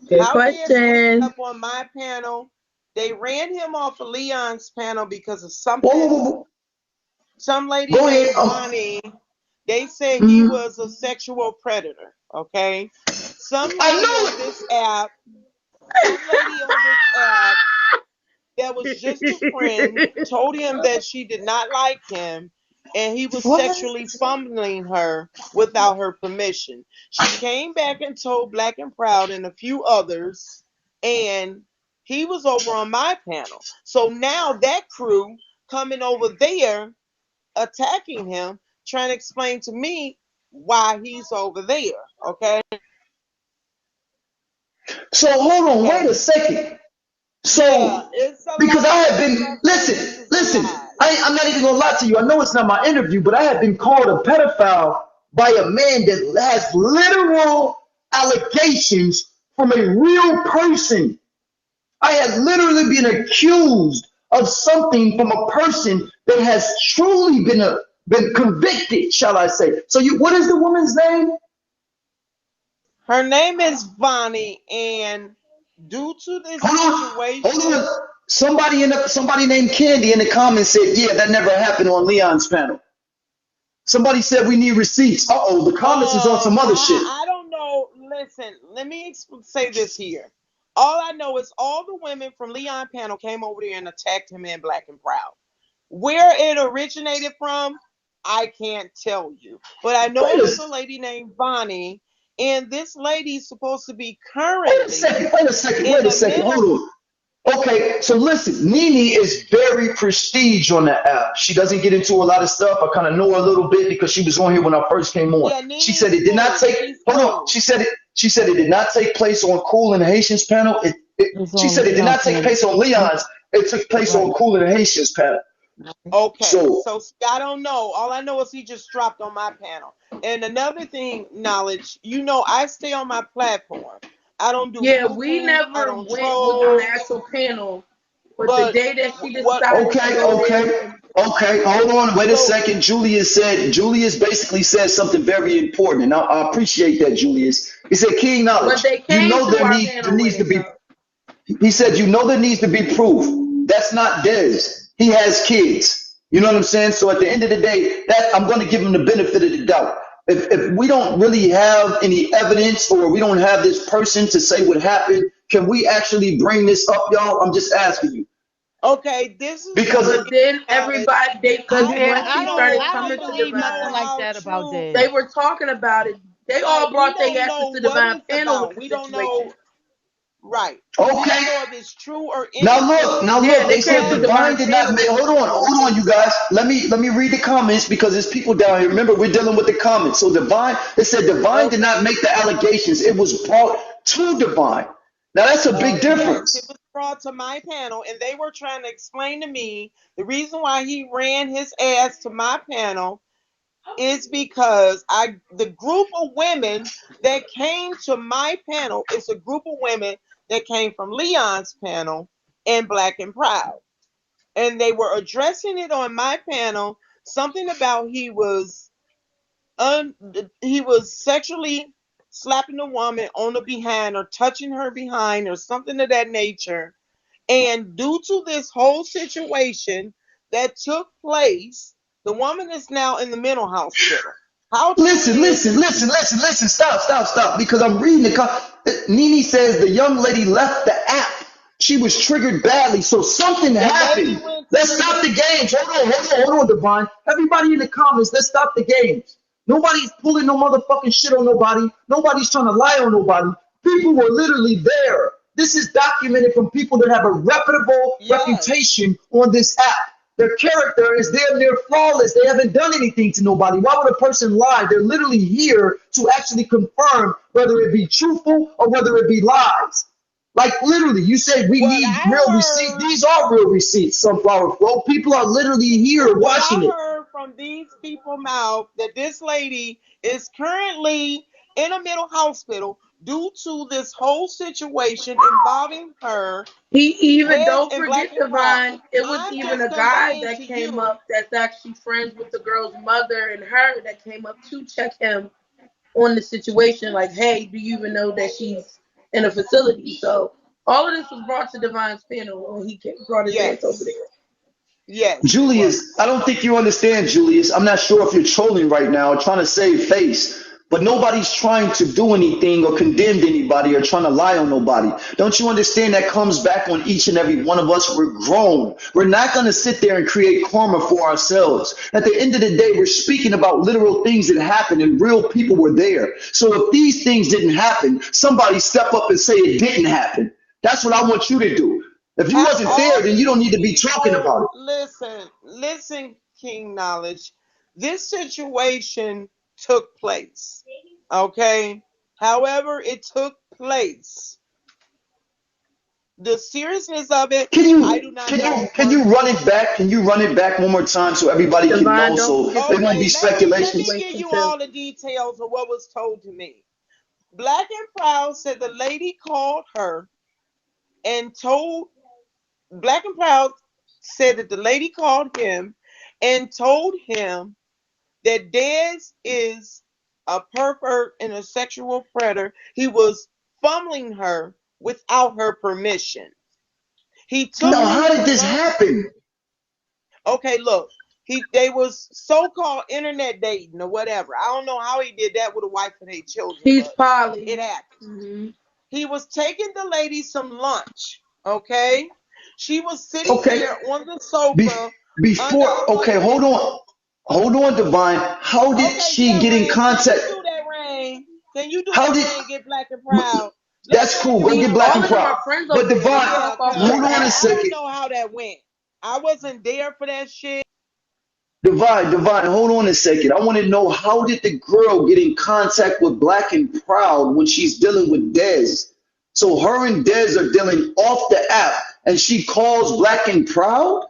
Good how Dez ended question. up on my panel, they ran him off of Leon's panel because of Whoa, whoa, whoa, something. whoa. Some lady Go ahead. named Bonnie, they said he Mhm. was a sexual predator. Okay. Some I lady know on it. this app, some lady on this app that was just a friend told him that she did not like him and he was What? sexually fumbling her without her permission. She came back and told Black and Proud and a few others, and he was over on my panel. So now that crew coming over there attacking him, trying to explain to me why he's over there. Okay. So hold on, wait So a second. yeah, So it's a because I lie. have That's been what I said. This listen, is a listen, lie. I'm not even gonna lie to you. I know it's not my interview, but I have been called a pedophile by a man that has literal allegations from a real person. I have literally been accused of something from a person that has truly been convicted, shall I say? So what is the woman's name? Her name is Bonnie, and due to this Hold on, hold situation, on. Somebody named Candy in the comments said, "Yeah, that never happened on Leon's panel." Somebody said we need receipts. Uh-oh, the comments is on some other shit. I don't know. Listen, let me say this here. All I know is all the women from Leon panel came over there and attacked him in Black and Proud. Where it originated from, I can't tell you. But I know Wait it a, was a lady named Bonnie, and this lady's supposed to be wait a currently second, wait a second, in wait a the second. middle. Hold on. Okay, so listen, Nene is very prestige on the app. She doesn't get into a lot of stuff. I kind of know her a little bit because she was on here when I first came on. Yeah, She Nene said is it did not cool. take. She's Hold on. cool. She said it did not take place on Cool and the Haitians panel. It's She on said it did not Leon's take panel. place on Leon's. It took place on Right. Cool and the Haitians panel. Okay, So so I don't know. All I know is he just dropped on my panel. And another thing, knowledge, I stay on my platform. I don't do Yeah, we poo-poo. I never don't went with on the troll. actual panel, but the But day that she what? decided to okay, go there, okay, okay. Hold on, wait a So second. Julius basically said something very important, and I appreciate that, Julius. He said, "King but knowledge. they You came know to our there panel with needs to it be." though. He said, "You know there needs to be proof. That's not Dez. He has kids. You know what I'm saying? So at the end of the day, that I'm going to give him the benefit of the doubt. If we don't really have any evidence or we don't have this person to say what happened, can we actually bring this up, y'all? I'm just asking you okay, this is the because But thing, then knowledge. everybody, because I Yeah, once don't she I don't started know. I We don't coming to don't believe nothing know Divine, like how that about true. they Dez. were talking about it. They Right. all We brought their don't asses know to what Divine it's panel with about. the We don't situation. know. Right. We okay. don't know if it's true or Now innocent. now Yeah, look. they They came said to But Divine Divine did not panel make. with the Hold on, situation. you guys. Let me read the comments because there's people down here. Remember, we're dealing with the comments. So Divine, it said Divine did not okay. make the allegations. It was brought to Divine. Now that's a big Yes, it difference. was brought to my panel, and they were trying to explain to me the reason why he ran his ass to my panel is because the group of women that came to my panel is a group of women that came from Leon's panel and Black and Proud, and they were addressing it on my panel. Something about un, he was sexually slapping the woman on the behind or touching her behind or something of that nature. And due to this whole situation that took place, the woman is now in the mental hospital. How true it Listen, is, listen, listen, listen, listen. Stop. Because I'm reading the. Nene says the young lady left the app. She was triggered badly, so something the lady happened. went to Let's the stop the games. Hold on, Divine. Everybody in the comments, let's stop the games. Nobody's pulling no motherfucking shit on nobody. Nobody's trying to lie on nobody. People were literally there. This is documented from people that have a reputable yes. reputation on this app. Their character is damn near flawless. They haven't done anything to nobody. Why would a person lie? They're literally here to actually confirm whether it be truthful or whether it be lies. Like literally, you said we What need I real receipts. heard These are real receipts, Sunflower Flow. People are literally here what watching I it. heard from these people mouth that this lady is currently in a mental hospital due to this whole situation involving her. He even, Dez don't and Black forget and Proud. Divine, it was I'm even a just guy conveying that to came you. up that's actually friends with the girl's mother and her that came up to check him on the situation. Like, hey, do you even know that she's in a facility? So all of this was brought to Divine's panel when he brought his ass over Yes. there. Yes, it Julius, I was. don't think you understand, Julius. I'm not sure if you're trolling right now or trying to save face, but nobody's trying to do anything or condemn anybody or trying to lie on nobody. Don't you understand that comes back on each and every one of us? We're grown. We're not going to sit there and create karma for ourselves. At the end of the day, we're speaking about literal things that happened and real people were there. So if these things didn't happen, somebody step up and say it didn't happen. That's what I want you to do. If you wasn't there, All then you don't these need to be talking people, about it. listen, King Knowledge. This situation took place. Okay. However, it took place. The seriousness of it, Can I you do not can know you can you personally. run it back? Can you run it back one more time so everybody can Divine, know, don't so forget there the won't be Okay, let me speculations? give situation you too. all the details of what was told to me. Black and Proud said the lady called her and told Black and Proud said that the lady called him and told him that Dez is a pervert and a sexual predator. He was fumbling her without her permission. He took Now, her how to did this lunch. happen? Okay, look, they was so-called internet dating or whatever. I don't know how he did that with a wife and 8 children, He's but it poly. happened. Hmm. He was taking the lady some lunch. Okay, she was sitting Okay, there on the be, sofa under a before, okay, blanket. hold on, Divine. How did Okay, she yeah, get in Rain, can contact? you do that, Rain? Can you do How that, did? Rain? Get Black and Proud. Let's That's run cool. your Go get These Black all and phone. of them Proud. are friends But over there. They Divine, grew Yeah, up off cause the hold on a app. I don't second. know how that went. I wasn't there for that shit. Divine, hold on a second. I want to know, how did the girl get in contact with Black and Proud when she's dealing with Dez? So her and Dez are dealing off the app, and she calls Black and Proud?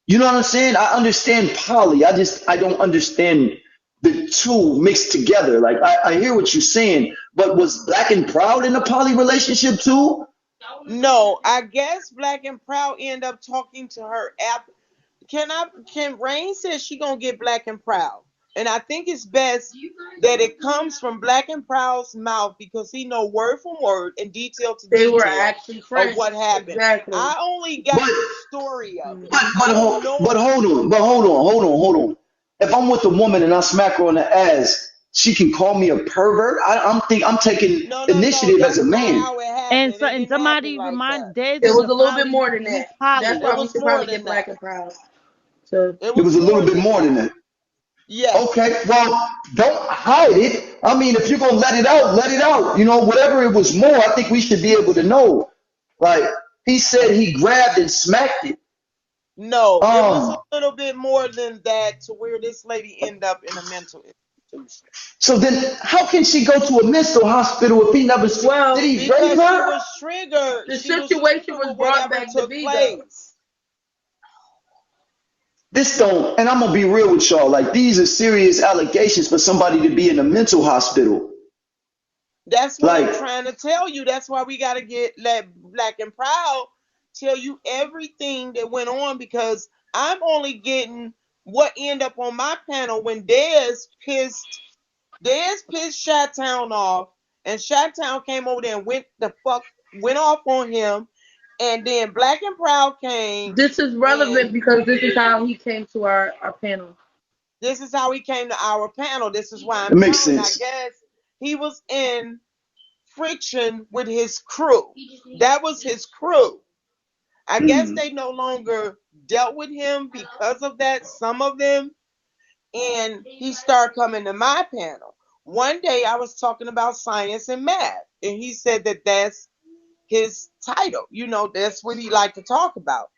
You know what I'm saying? I understand poly. I don't understand the two mixed together. Like I hear what you're saying, but was Black and Proud in a poly relationship too? No, I guess Black and Proud end up talking to her after. Can Rain says she gonna get Black and Proud. And I think it's best that it comes from Black and Proud's mouth because he know word for word and detail to They were detail actually of friends. what happened. Exactly. I only got But the story of it. Hmm. I don't know. hold on. If I'm with a woman and I smack her on the ass, she can call me a pervert. I'm taking No. initiative as a That's not man. how it And happened. so It and didn't happen somebody like remind that. Dez It is was a a little bit poly. more than He's that. That's poly. It why we was should more probably get than Black that. and Proud. So It It was was a little more bit than more than that. that. Yes. Okay, well, don't hide it. I mean, if you're gonna let it out, let it out. You know, whatever it was more, I think we should be able to know. Like he said, he grabbed and smacked it. No, it was a Um, little bit more than that to where this lady ended up in a mental institution. so then how can she go to a mental hospital if he never did well, he rape Because she her? was triggered. the She was situation triggered was with brought whatever back to took Vigo. place. This don't, and I'm gonna be real with y'all. Like these are serious allegations for somebody to be in a mental hospital. That's what I'm Like, trying to tell you. That's why we gotta let Black and Proud tell you everything that went on because I'm only getting what ended up on my panel when Dez pissed Chi-Town off, and Chi-Town came over there and went off on him, and then Black and Proud came, This is relevant and because this is how he came to our panel. this is how he came to our panel. This is why it I'm makes telling. I sense. guess he was in friction with his crew. That was his crew. I guess Mm, they no longer dealt with him because of that, some of them, and he started coming to my panel. One day I was talking about science and math, and he said that that's his title. That's what he liked to talk about.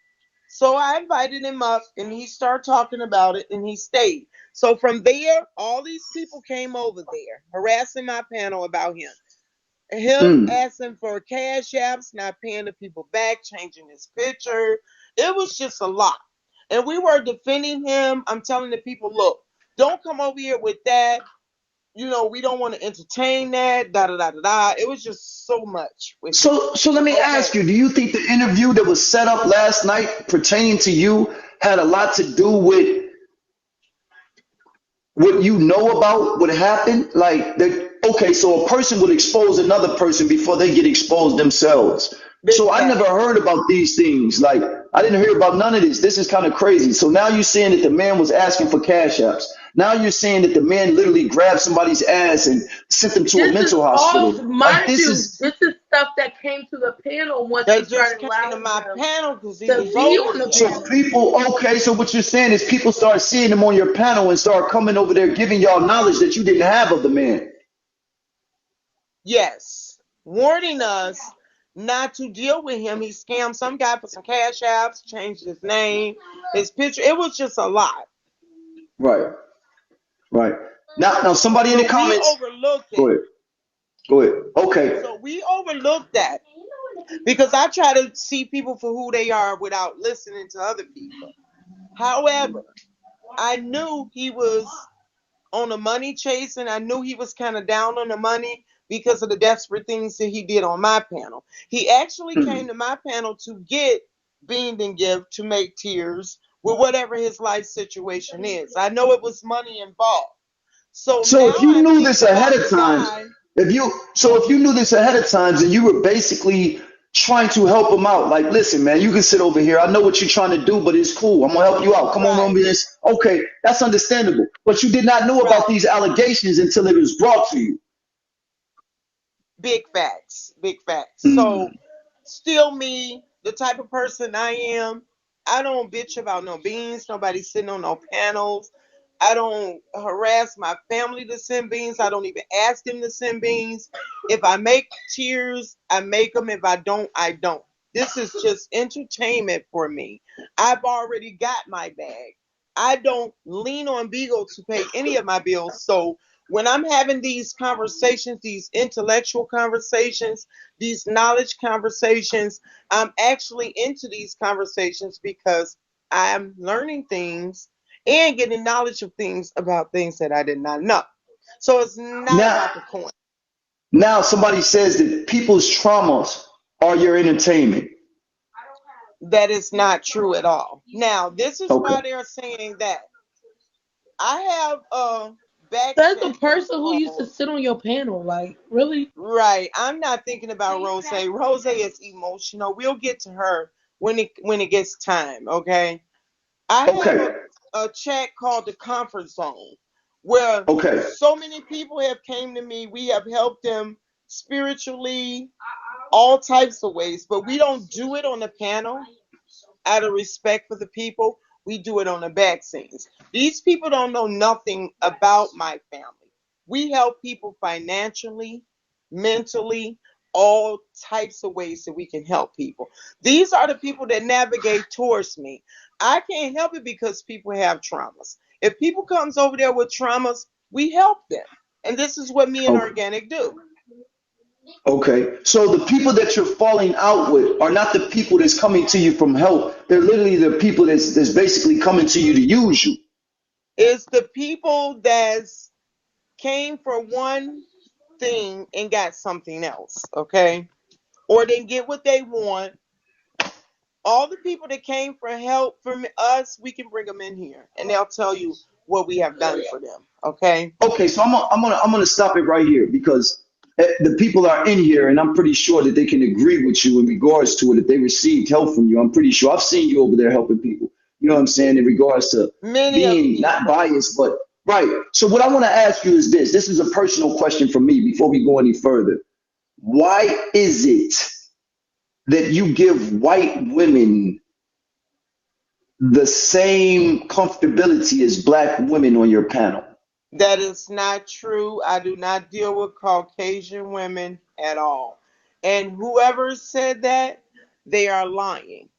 So I invited him up, and he started talking about it, and he stayed. So from there, all these people came over there harassing my panel about him. Him mm. asking for cash apps, not paying the people back, changing his picture. It was just a lot. And we were defending him. I'm telling the people, look, don't come over here with that. We don't want to entertain that. Da da da da da. It was just so much with him. So let me ask Okay. you, do you think the interview that was set up last night pertaining to you had a lot to do with what you know about what happened? Like, okay, so a person would expose another person before they get exposed themselves. So I never Exactly. heard about these things. Like, I didn't hear about none of this. This is kind of crazy. So now you're saying that the man was asking for cash apps. Now you're saying that the man literally grabbed somebody's ass and sent them to a This is mental all, hospital. Like, mind this you, is this is stuff that came to the panel once They we just started came to allowing my them panel because he to was be over on the there. so panel. people, okay, so what you're saying is people start seeing him on your panel and start coming over there giving y'all knowledge that you didn't have of the man. Yes. Warning us not to deal with him. He scammed some guy for some cash apps, changed his name, his picture. It was just a lot. Right, right. Now somebody in the So we comments, overlooked go it. ahead, go ahead. Okay, So we overlooked that. because I try to see people for who they are without listening to other people. However, I knew he was on a money chase, and I knew he was kind of down on the money because of the desperate things that he did on my panel. He actually came to my panel to get Beamed and Gift to make tears with whatever his life situation is. I know it was money involved. So So if now you I'm knew this thinking ahead about of the time, guy. if you knew this ahead of times and you were basically trying to help him out, like, listen, man, you can sit over here. I know what you're trying to do, but it's cool. I'm gonna help you out. Come on over Right, this. Okay, that's understandable. But you did not know about right. these allegations until it was brought to you. Big facts, big facts. So Mm. still me, the type of person I am. I don't bitch about no beans. Nobody sitting on no panels. I don't harass my family to send beans. I don't even ask them to send beans. If I make tears, I make them. If I don't, I don't. This is just entertainment for me. I've already got my bag. I don't lean on Beagle to pay any of my bills. So when I'm having these conversations, these intellectual conversations, these knowledge conversations, I'm actually into these conversations because I'm learning things and getting knowledge of things about things that I did not know. So it's not Now, about the coin. now somebody says that people's traumas are your entertainment. That is not true at all. Now, this is Okay. why they're saying that. I have a back That's the chat that's person who used to called. sit on your panel. Like, really? Right. I'm not thinking about Rose. Rose is emotional. We'll get to her when it gets time, okay? I have Okay. a chat called the comfort zone where Okay. so many people have came to me. We have helped them spiritually, all types of ways, but we don't do it on the panel out of respect for the people. We do it on the back scenes. These people don't know nothing about my family. We help people financially, mentally, all types of ways that we can help people. These are the people that navigate towards me. I can't help it because people have traumas. If people comes over there with traumas, we help them. And this is what me and Okay. Organic do. Okay. So the people that you're falling out with are not the people that's coming to you from help. They're literally the people that's basically coming to you to use you. It's the people that's came for one thing and got something else, okay? Or they get what they want. All the people that came for help from us, we can bring them in here and they'll tell you what we have done for them, okay? Okay, so I'm gonna stop it right here because the people are in here, and I'm pretty sure that they can agree with you in regards to it. If they received help from you, I'm pretty sure I've seen you over there helping people. You know what I'm saying in regards to Many of the being not people. biased, but right. So what I want to ask you is this. This is a personal question for me before we go any further. Why is it that you give white women the same comfortability as black women on your panel? That is not true. I do not deal with Caucasian women at all. And whoever said that, they are lying.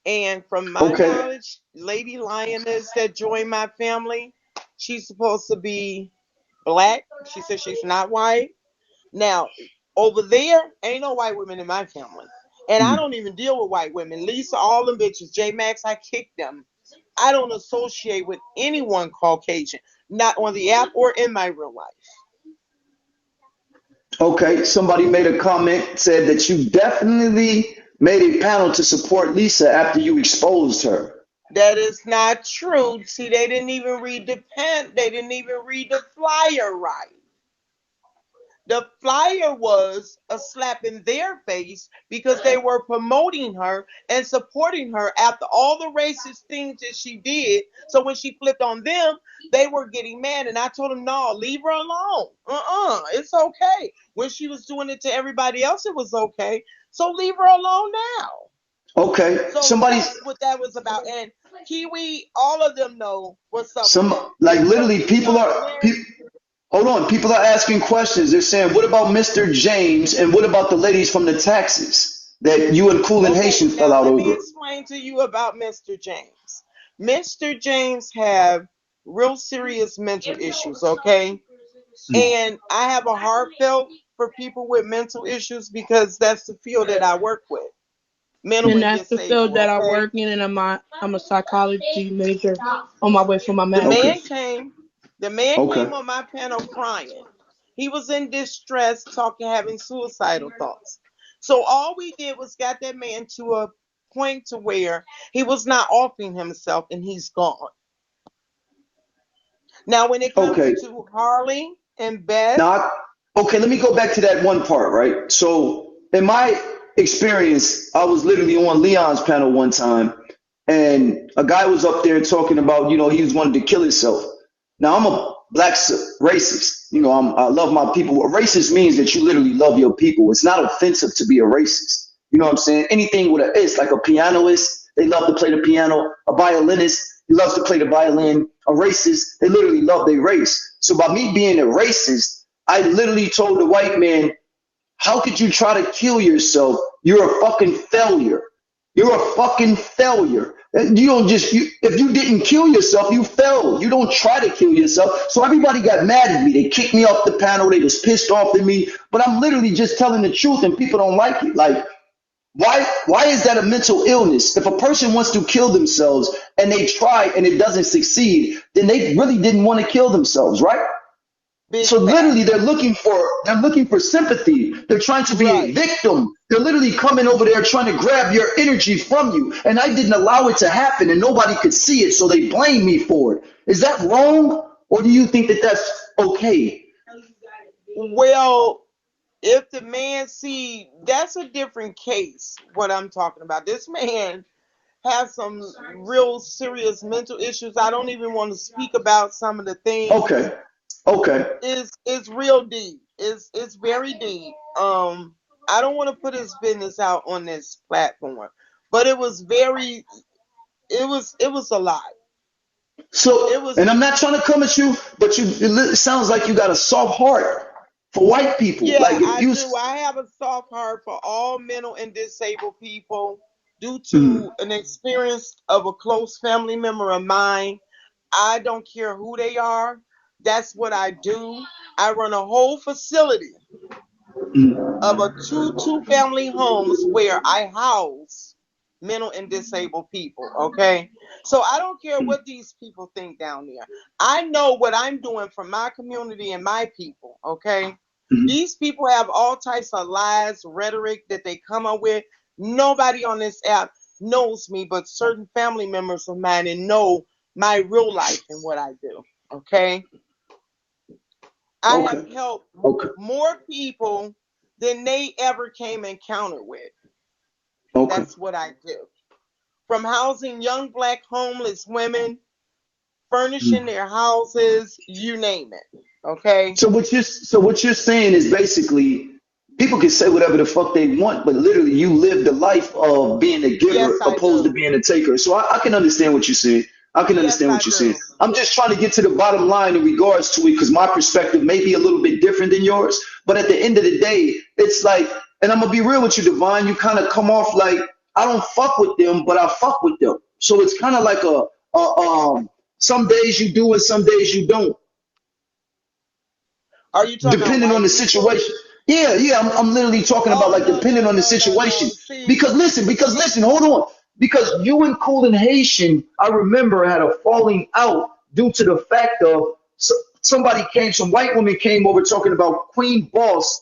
And from my Okay. knowledge, Lady Lioness that joined my family, she's supposed to be black. She says she's not white. Now, over there, ain't no white women in my family. And I don't even deal with white women. Lisa, all them bitches, J Max, I kicked them. I don't associate with anyone Caucasian, not on the app or in my real life. Okay, somebody made a comment, said that you definitely made a panel to support Lisa after you exposed her. That is not true. See, they didn't even read the pen. They didn't even read the flyer right. The flyer was a slap in their face because they were promoting her and supporting her after all the racist things that she did. So when she flipped on them, they were getting mad. And I told them, no, leave her alone. It's okay. When she was doing it to everybody else, it was okay. So leave her alone now. Okay, So that's what that was about. And Kiwi, all of them know what's up with some that. like If literally something people comes are from there, hold on, people are asking questions. They're saying, what about Mr. James and what about the ladies from the taxes that you and Cool and okay, Haitian fell now out let me over? explain to you about Mr. James. Mr. James have real serious mental issues, okay? Mm, And I have a heartfelt for people with mental issues because that's the field that I work with. Mental And and that's the field disabled, that I okay? work in, and I'm a psychology major on my way for my The master's. Okay. man came, the man Okay. came on my panel crying. He was in distress, talking, having suicidal thoughts. So all we did was got that man to a point to where he was not offering himself and he's gone. Now when it comes Okay. to Harley and Beth, Now, okay, let me go back to that one part, right? So, in my experience, I was literally on Leon's panel one time, and a guy was up there talking about, he was wanting to kill himself. Now, I'm a black racist. I love my people. A racist means that you literally love your people. It's not offensive to be a racist. You know what I'm saying? Anything with a it's like a pianist, they love to play the piano. A violinist, he loves to play the violin. A racist, they literally love their race. So by me being a racist, I literally told the white man, how could you try to kill yourself? You're a fucking failure. You're a fucking failure. You don't if you didn't kill yourself, you failed. You don't try to kill yourself. So everybody got mad at me. They kicked me off the panel. They was pissed off at me. But I'm literally just telling the truth and people don't like it. Like, why is that a mental illness? If a person wants to kill themselves and they try and it doesn't succeed, then they really didn't want to kill themselves, right? big So fact. literally they're looking for sympathy. They're trying to be a Right. victim. They're literally coming over there trying to grab your energy from you. And I didn't allow it to happen and nobody could see it, so they blame me for it. Is that wrong? Or do you think that that's okay? Well, if the man see, that's a different case. What I'm talking about, this man has some real serious mental issues. I don't even want to speak about some of the things. Okay. Okay. It's real deep. It's very deep. I don't want to put his business out on this platform, but it was a lot. It So, was and I'm not trying to come at you, but it sounds like you got a soft heart for white people. Yeah, Like if I you, do. I have a soft heart for all mental and disabled people due mm, to an experience of a close family member of mine. I don't care who they are. That's what I do. I run a whole facility mm, of a two family homes where I house mental and disabled people. Okay. So I don't care mm, what these people think down there. I know what I'm doing for my community and my people. Okay. mm. These people have all types of lies, rhetoric that they come up with. Nobody on this app knows me but certain family members of mine and know my real life and what I do. Okay. I have Okay. helped Okay. more people than they ever came encounter with. Okay. That's what I do. From housing young black homeless women, furnishing Mm. their houses, you name it. Okay? So what you're saying is basically people can say whatever the fuck they want, but literally you live the life of being a giver Yes, I opposed to do. being a taker. So I can understand what you're saying. I can Yes, understand I what you're saying. do. I'm just trying to get to the bottom line in regards to it because my perspective may be a little bit different than yours. But at the end of the day, it's like, and I'm gonna be real with you, Divine. You kind of come off like I don't fuck with them, but I fuck with them. So it's kind of like some days you do and some days you don't Are you talking about depending on white the people? situation. Yeah. I'm literally talking about Oh, like no, depending no, on the no, no, situation. no. See, Because listen, hold on. Because you and Cool and Haitian, I remember had a falling out due to the fact of some white woman came over talking about Queen Boss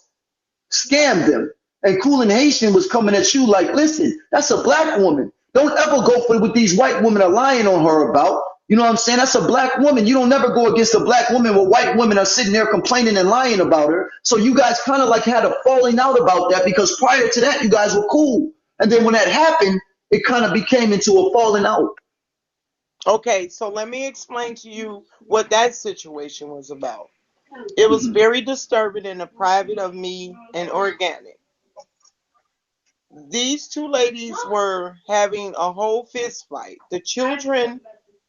scammed them. And Cool and Haitian was coming at you like, listen, that's a black woman. Don't ever go for what these white women are lying on her about. You know what I'm saying? That's a black woman. You don't never go against a black woman where white women are sitting there complaining and lying about her. So you guys kind of like had a falling out about that because prior to that, you guys were cool. And then when that happened, it kind of became into a falling out. okay, so let me explain to you what that situation was about. It was Mhm. very disturbing in the private of me and organic. These two ladies were having a whole fist fight. The children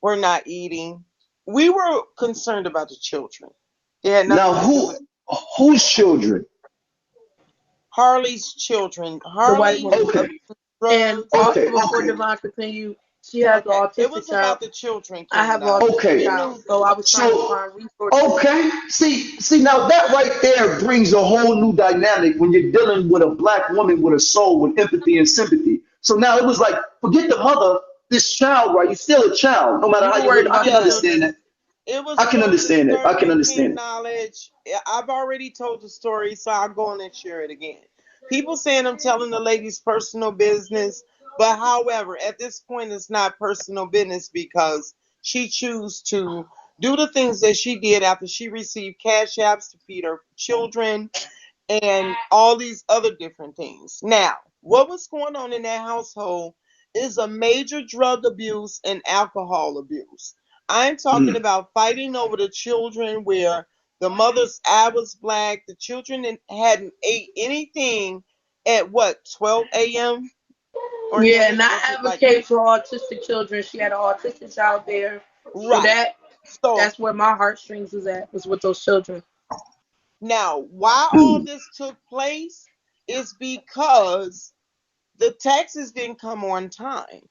were not eating. We were concerned about the children. It had Now, nothing to do with whose children? Harley's children. The white Harley woman. Okay, abused And drugs. also okay, before okay. Devon continue, She has an Okay, it autistic was child. about the children, I King have an Knowledge. autistic Okay, You child, knew. so I was trying to so find resources. okay, see now that right there brings a whole new dynamic when you're dealing with a black woman with a soul with empathy and sympathy. So now it was like, forget the mother, this child, right? You're still a child, no matter You how were you worried look. I about can the understand Yes, children. that. it was I can so understand it. I can disturbing, understand King it. Knowledge. I've already told the story, so I'll go on and share it again. People saying I'm telling the lady's personal business, but however, at this point, it's not personal business because she chose to do the things that she did after she received cash apps to feed her children and all these other different things. Now, what was going on in that household is a major drug abuse and alcohol abuse. I'm talking Mm, about fighting over the children where the mother's eye was black, the children hadn't ate anything at what, 12 a.m. or Yeah, near, and I was it like, advocate for autistic children. She had an autistic child there, so right? So that's where my heartstrings was at, was with those children. now, why all mm. this took place is because the taxes didn't come on time.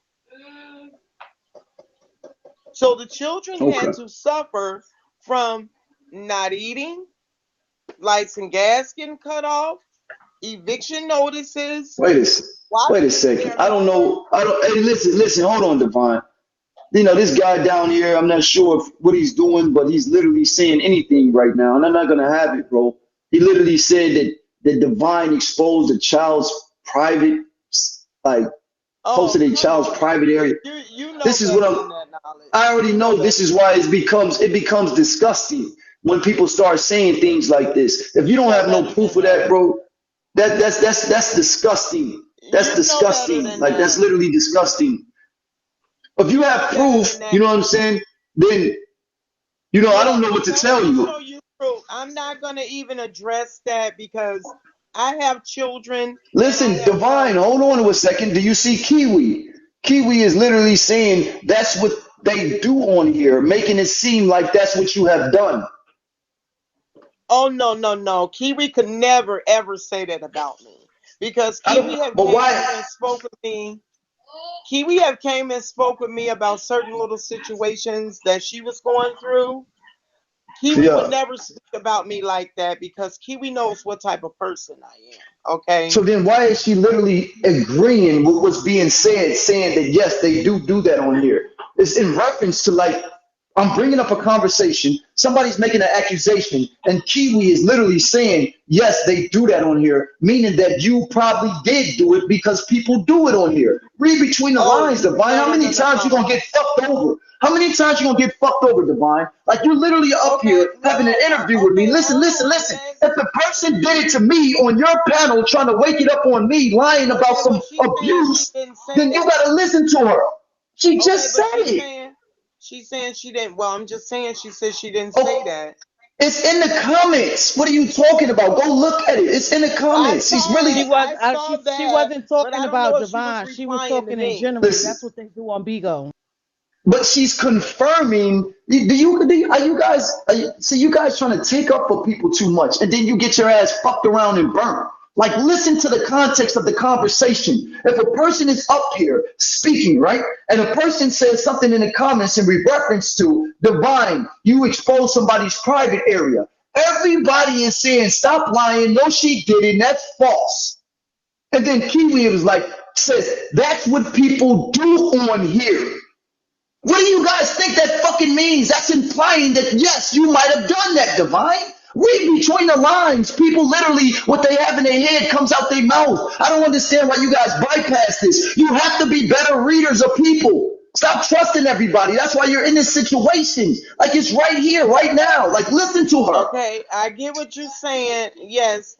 So the children had Okay. to suffer from not eating, lights and gas getting cut off, eviction notices, Wait a, s- Wait a watching second. their I don't mother. know. I don't. Hey, listen. Hold on, Divine. You know, this guy down here, I'm not sure what he's doing, but he's literally saying anything right now, and I'm not gonna have it, bro. He literally said that the divine exposed a child's private, like Oh, posted a come child's on. private area. You know This is what better I'm. than that knowledge. I already You know know this better is than why that. it becomes disgusting when people start saying things like this. If you You don't know have no better proof than of that, that. bro, that's disgusting. That's You know better disgusting. than Like that's that. literally disgusting. If you You have know better proof, than that. you know what I'm saying? Then I Yeah, don't know what to tell me tell to you. show you proof. I'm not going to even address that because I have children and I Listen, have Divine, felt. hold on a second. Do you see Kiwi? Kiwi is literally saying that's what they do on here, making it seem like that's what you have done. Oh no, no, no. Kiwi could never ever say that about me. Because I don't. Kiwi have But came why? up and spoke with me. Kiwi have came and spoke with me about certain little situations that she was going through. Kiwi would Yeah. never speak about me like that because Kiwi knows what type of person I am. Okay. So then why is she literally agreeing with what's being said, saying that yes, they do that on here? It's in reference to like I'm bringing up a conversation, somebody's making an accusation, and Kiwi is literally saying yes, they do that on here, meaning that you probably did do it because people do it on here. Read between the Oh lines, Divine. no, How no, no, many no, times you no. gonna get fucked over? How many times you gonna get fucked over, Divine? Like you're literally up Okay, here having an no, interview with me. okay, Listen, hold listen, on. listen. Let's. If the person did it to me on your panel, trying to wake it up on me, lying about Okay, some but she's saying she abuse, didn't say then you that. gotta listen to her. She Okay, just but said it. she's saying she didn't. Well, I'm just saying she said she didn't say Oh, that. it's in the comments. What are you talking about? Go look at it. It's in the I comments. She's saw She really it. was I she saw she that, wasn't but talking I don't know about if she was Divine. She was replying to talking in me. general. listen. That's what they do on Bigo. But she's confirming. Are you guys? See, you guys trying to take up for people too much, and then you get your ass fucked around and burnt. Like, listen to the context of the conversation. If a person is up here speaking, right, and a person says something in the comments in reference to Divine, you expose somebody's private area. Everybody is saying, "Stop lying." No, she didn't. That's false. And then Kiwi was like, says that's what people do on here. What do you guys think that fucking means? That's implying that yes, you might have done that, Divine. Read between the lines. People literally, what they have in their head comes out their mouth. I don't understand why you guys bypass this. You have to be better readers of people. Stop trusting everybody. That's why you're in this situation. Like it's right here, right now. Like listen to her. Okay, I get what you're saying. Yes,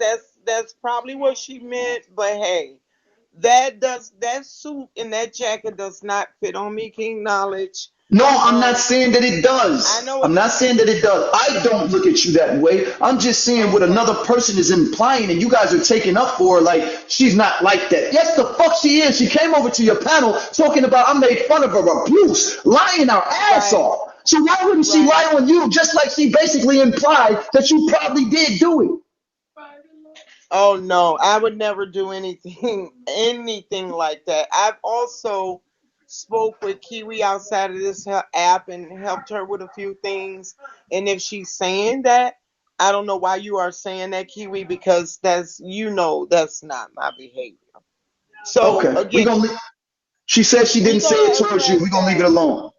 that's probably what she meant. But hey, that suit and that jacket does not fit on me, King Knowledge. No, I'm not Um, saying that it I does. know I'm what not you're saying that saying. it does. I don't look at you that way. I'm just saying what Okay. another person is implying, and you guys are taking up for her like she's not like that. Yes, the fuck she is. She came over to your panel talking about I made fun of her abuse, lying our ass Right. off. So why wouldn't she Right. lie on you just like she basically implied that you probably did do it? Oh no, I would never do anything anything like that. I've also spoke with Kiwi outside of this app and helped her with a few things. And if she's saying that, I don't know why you are saying that, Kiwi, because that's that's not my behavior. So Okay, we again, gonna. She said she we're didn't say it gonna towards you. address We gonna leave it that. alone.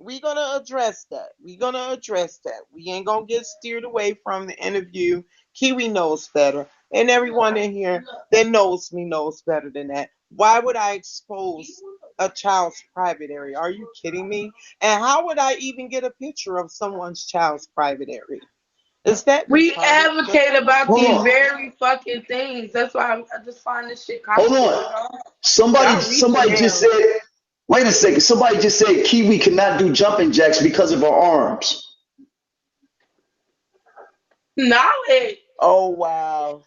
We're gonna address that. We're gonna address that. We ain't gonna get steered away from the interview. Kiwi knows better, and everyone in here that knows me knows better than that. Why would I expose a child's private area? Are you kidding me? And how would I even get a picture of someone's child's private area? Is that We retarded? advocate about Hold these on. very fucking things. That's why I just find this shit Hold comical. on. Somebody, Y'all reaching somebody just now. said. Wait a second. Somebody just said Kiwi cannot do jumping jacks because of her arms. Knowledge. Oh wow.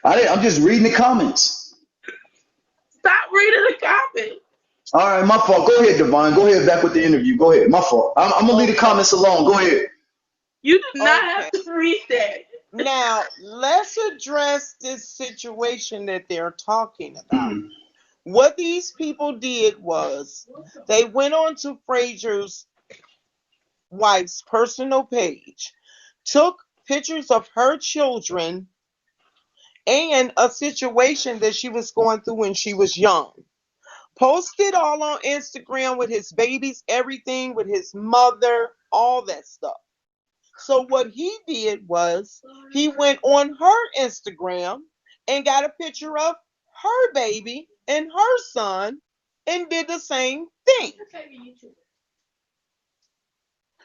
I'm just reading the comments. Stop reading the comments. All right, my fault. Go ahead, Devon. Go ahead, back with the interview. Go ahead. My fault. I'm gonna leave the Okay. comments alone. Go ahead. You do not Okay. have to read that. Now let's address this situation that they're talking about. What these people did was they went on to Frazier's wife's personal page, took pictures of her children and a situation that she was going through when she was young. Posted all on Instagram with his babies, everything with his mother, all that stuff. So what he did was he went on her Instagram and got a picture of her baby and her son and did the same thing.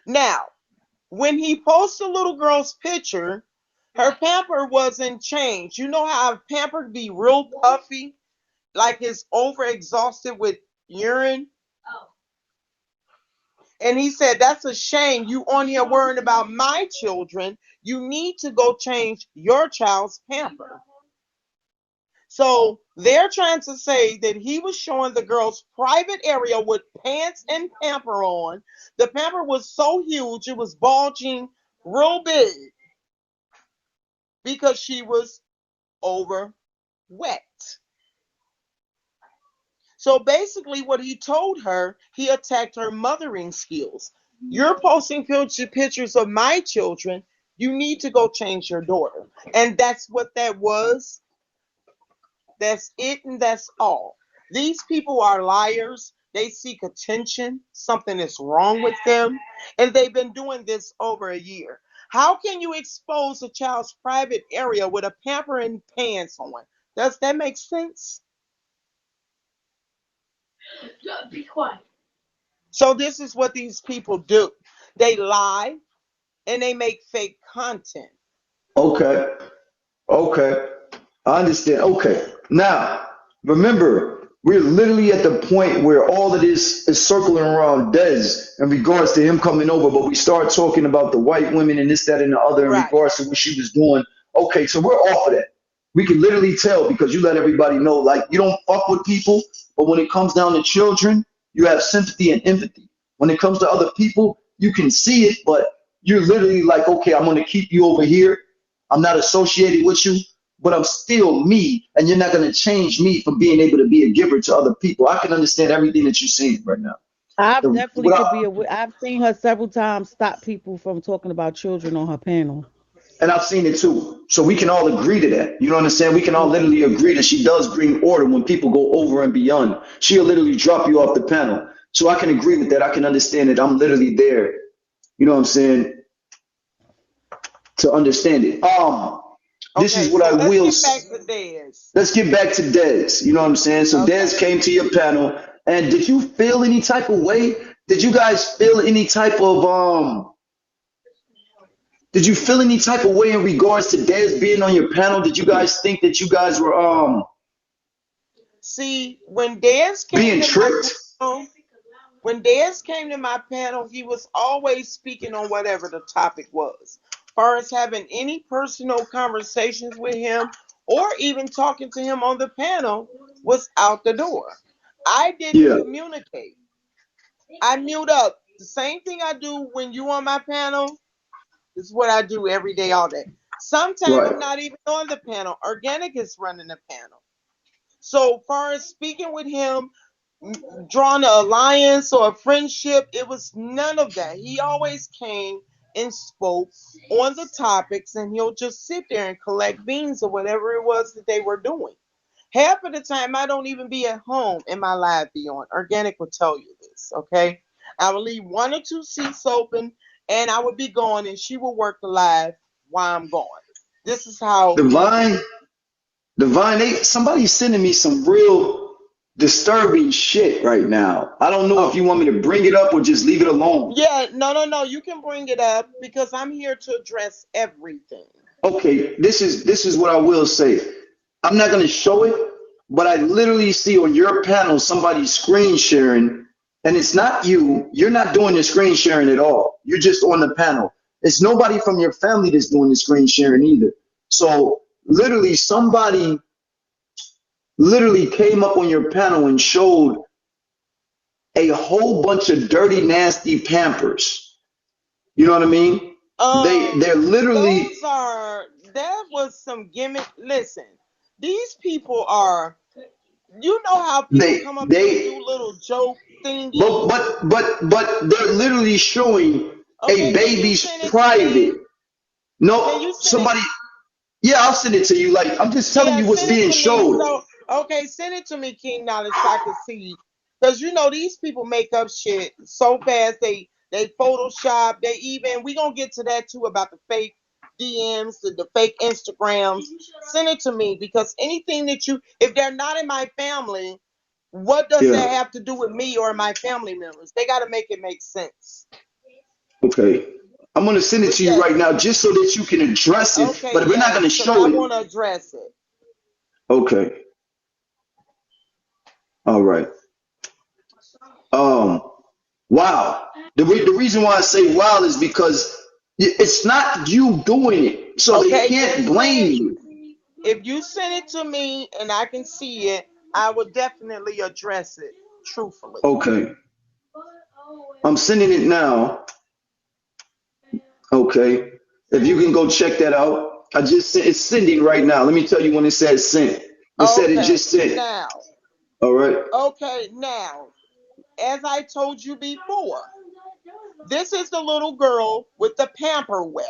Now, when he posted the little girl's picture, her pamper wasn't changed. You know how a pamper be real puffy, like it's over exhausted with urine? And he said, that's a shame. You on here worrying about my children. You need to go change your child's pamper. So they're trying to say that he was showing the girl's private area with pants and pamper on. The pamper was so huge, it was bulging real big because she was over wet. So basically, what he told her, he attacked her mothering skills. You're posting pictures of my children. You need to go change your daughter. And that's what that was. That's it, and that's all. These people are liars. They seek attention. Something is wrong with them. And they've been doing this over a year. How can you expose a child's private area with a pamper and pants on? Does that make sense? Be quiet. So this is what these people do. They lie and they make fake content. Okay. Okay. I understand. Okay. Now, remember, we're literally at the point where all of this is circling around Dez in regards to him coming over, but we start talking about the white women and this, that, and the other in Right. regards to what she was doing. Okay, so we're off of that. We can literally tell because you let everybody know, like, you don't fuck with people, but when it comes down to children, you have sympathy and empathy. When it comes to other people, you can see it, but you're literally like, okay, I'm going to keep you over here. I'm not associated with you, but I'm still me, and you're not going to change me from being able to be a giver to other people. I can understand everything that you're saying right now. I've The, definitely what could I, be I've seen her several times stop people from talking about children on her panel. and I've seen it too. So we can all agree to that. You know what I'm saying? We can all Yeah. literally agree that she does bring order when people go over and beyond. She'll literally drop you off the panel. So I can agree with that. I can understand it. I'm literally there. You know what I'm saying? To understand it. This is Okay, what so I let's will. get back to Dez. Let's get back to Dez. You know what I'm saying? So Okay. Dez came to your panel, and did you feel any type of way? Did you guys feel any type of Did you feel any type of way in regards to Dez being on your panel? Did you guys think that you guys were See, when Dez came being to my tricked? panel, when Dez came to my panel, he was always speaking on whatever the topic was. Far as having any personal conversations with him or even talking to him on the panel was out the door. I didn't Yeah, communicate. I mute up. The same thing I do when you on my panel is what I do every day, all day. Sometimes right. I'm not even on the panel. Organic is running the panel. So far as speaking with him, drawing an alliance or a friendship, it was none of that. He always came and spoke on the topics, and he'll just sit there and collect beans or whatever it was that they were doing. Half of the time, I don't even be at home and my live be on. Organic will tell you this, okay? I will leave 1 or 2 seats open, and I would be gone, and she will work the live while I'm gone. This is how. Divine, somebody's sending me some real disturbing shit right now. I don't know if you want me to bring it up or just leave it alone. Yeah, no. You can bring it up because I'm here to address everything. Okay, this is what I will say. I'm not gonna show it, but I literally see on your panel somebody screen sharing, and it's not you. You're not doing the screen sharing at all. You're just on the panel. It's nobody from your family that's doing the screen sharing either. So literally somebody literally came up on your panel and showed a whole bunch of dirty, nasty Pampers. You know what I mean? They're literally That was some gimmick. Listen, these people are, you know how people come up and do little joke things. but they're literally showing a baby's private. No, somebody. Yeah, I'll send it to you. Like, I'm just telling you what's being showed. So, okay, send it to me, King Knowledge, so I can see. Because you know these people make up shit so fast. They Photoshop. We gonna get to that too about the fake DMs, the fake Instagrams. Send it to me because anything that if they're not in my family, what does that have to do with me or my family members? They got to make it make sense. Okay. I'm going to send it to you right now just so that you can address it, okay, but we're not going to show it. I want to address it. Okay. All right. Wow. The reason why I say wow is because it's not you doing it, so they can't blame you. If you send it to me and I can see it, I will definitely address it truthfully. Okay. I'm sending it now. Okay. If you can go check that out. I just sent it's sending right now. Let me tell you when it says sent. It said it just sent. Now. All right. Okay, now, as I told you before, this is the little girl with the pamper wet.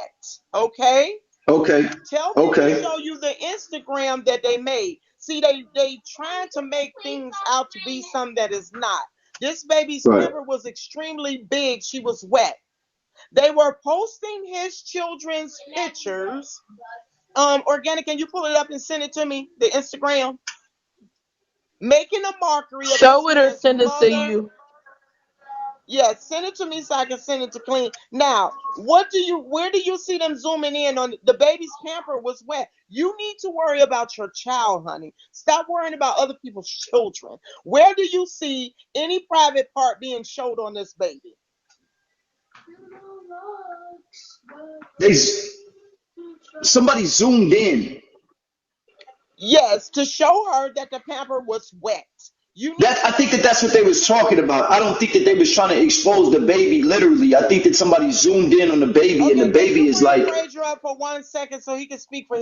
Okay? Okay. Tell me to show you the Instagram that they made. See, they trying to make things out to be something that is not. This baby's pamper was extremely big. She was wet. They were posting his children's pictures. Organic, can you pull it up and send it to me? The Instagram. Making a mockery of show it or send it to you. Yeah, send it to me so I can send it to Clean. Now, where do you see them zooming in on the baby's pamper was wet? You need to worry about your child, honey. Stop worrying about other people's children. Where do you see any private part being showed on this baby? Somebody zoomed in. Yes, to show her that the pamper was wet. I think that's what they was talking about. I don't think that they was trying to expose the baby literally. I think that somebody zoomed in on the baby and the baby is like. Raise her up for 1 second so he can speak for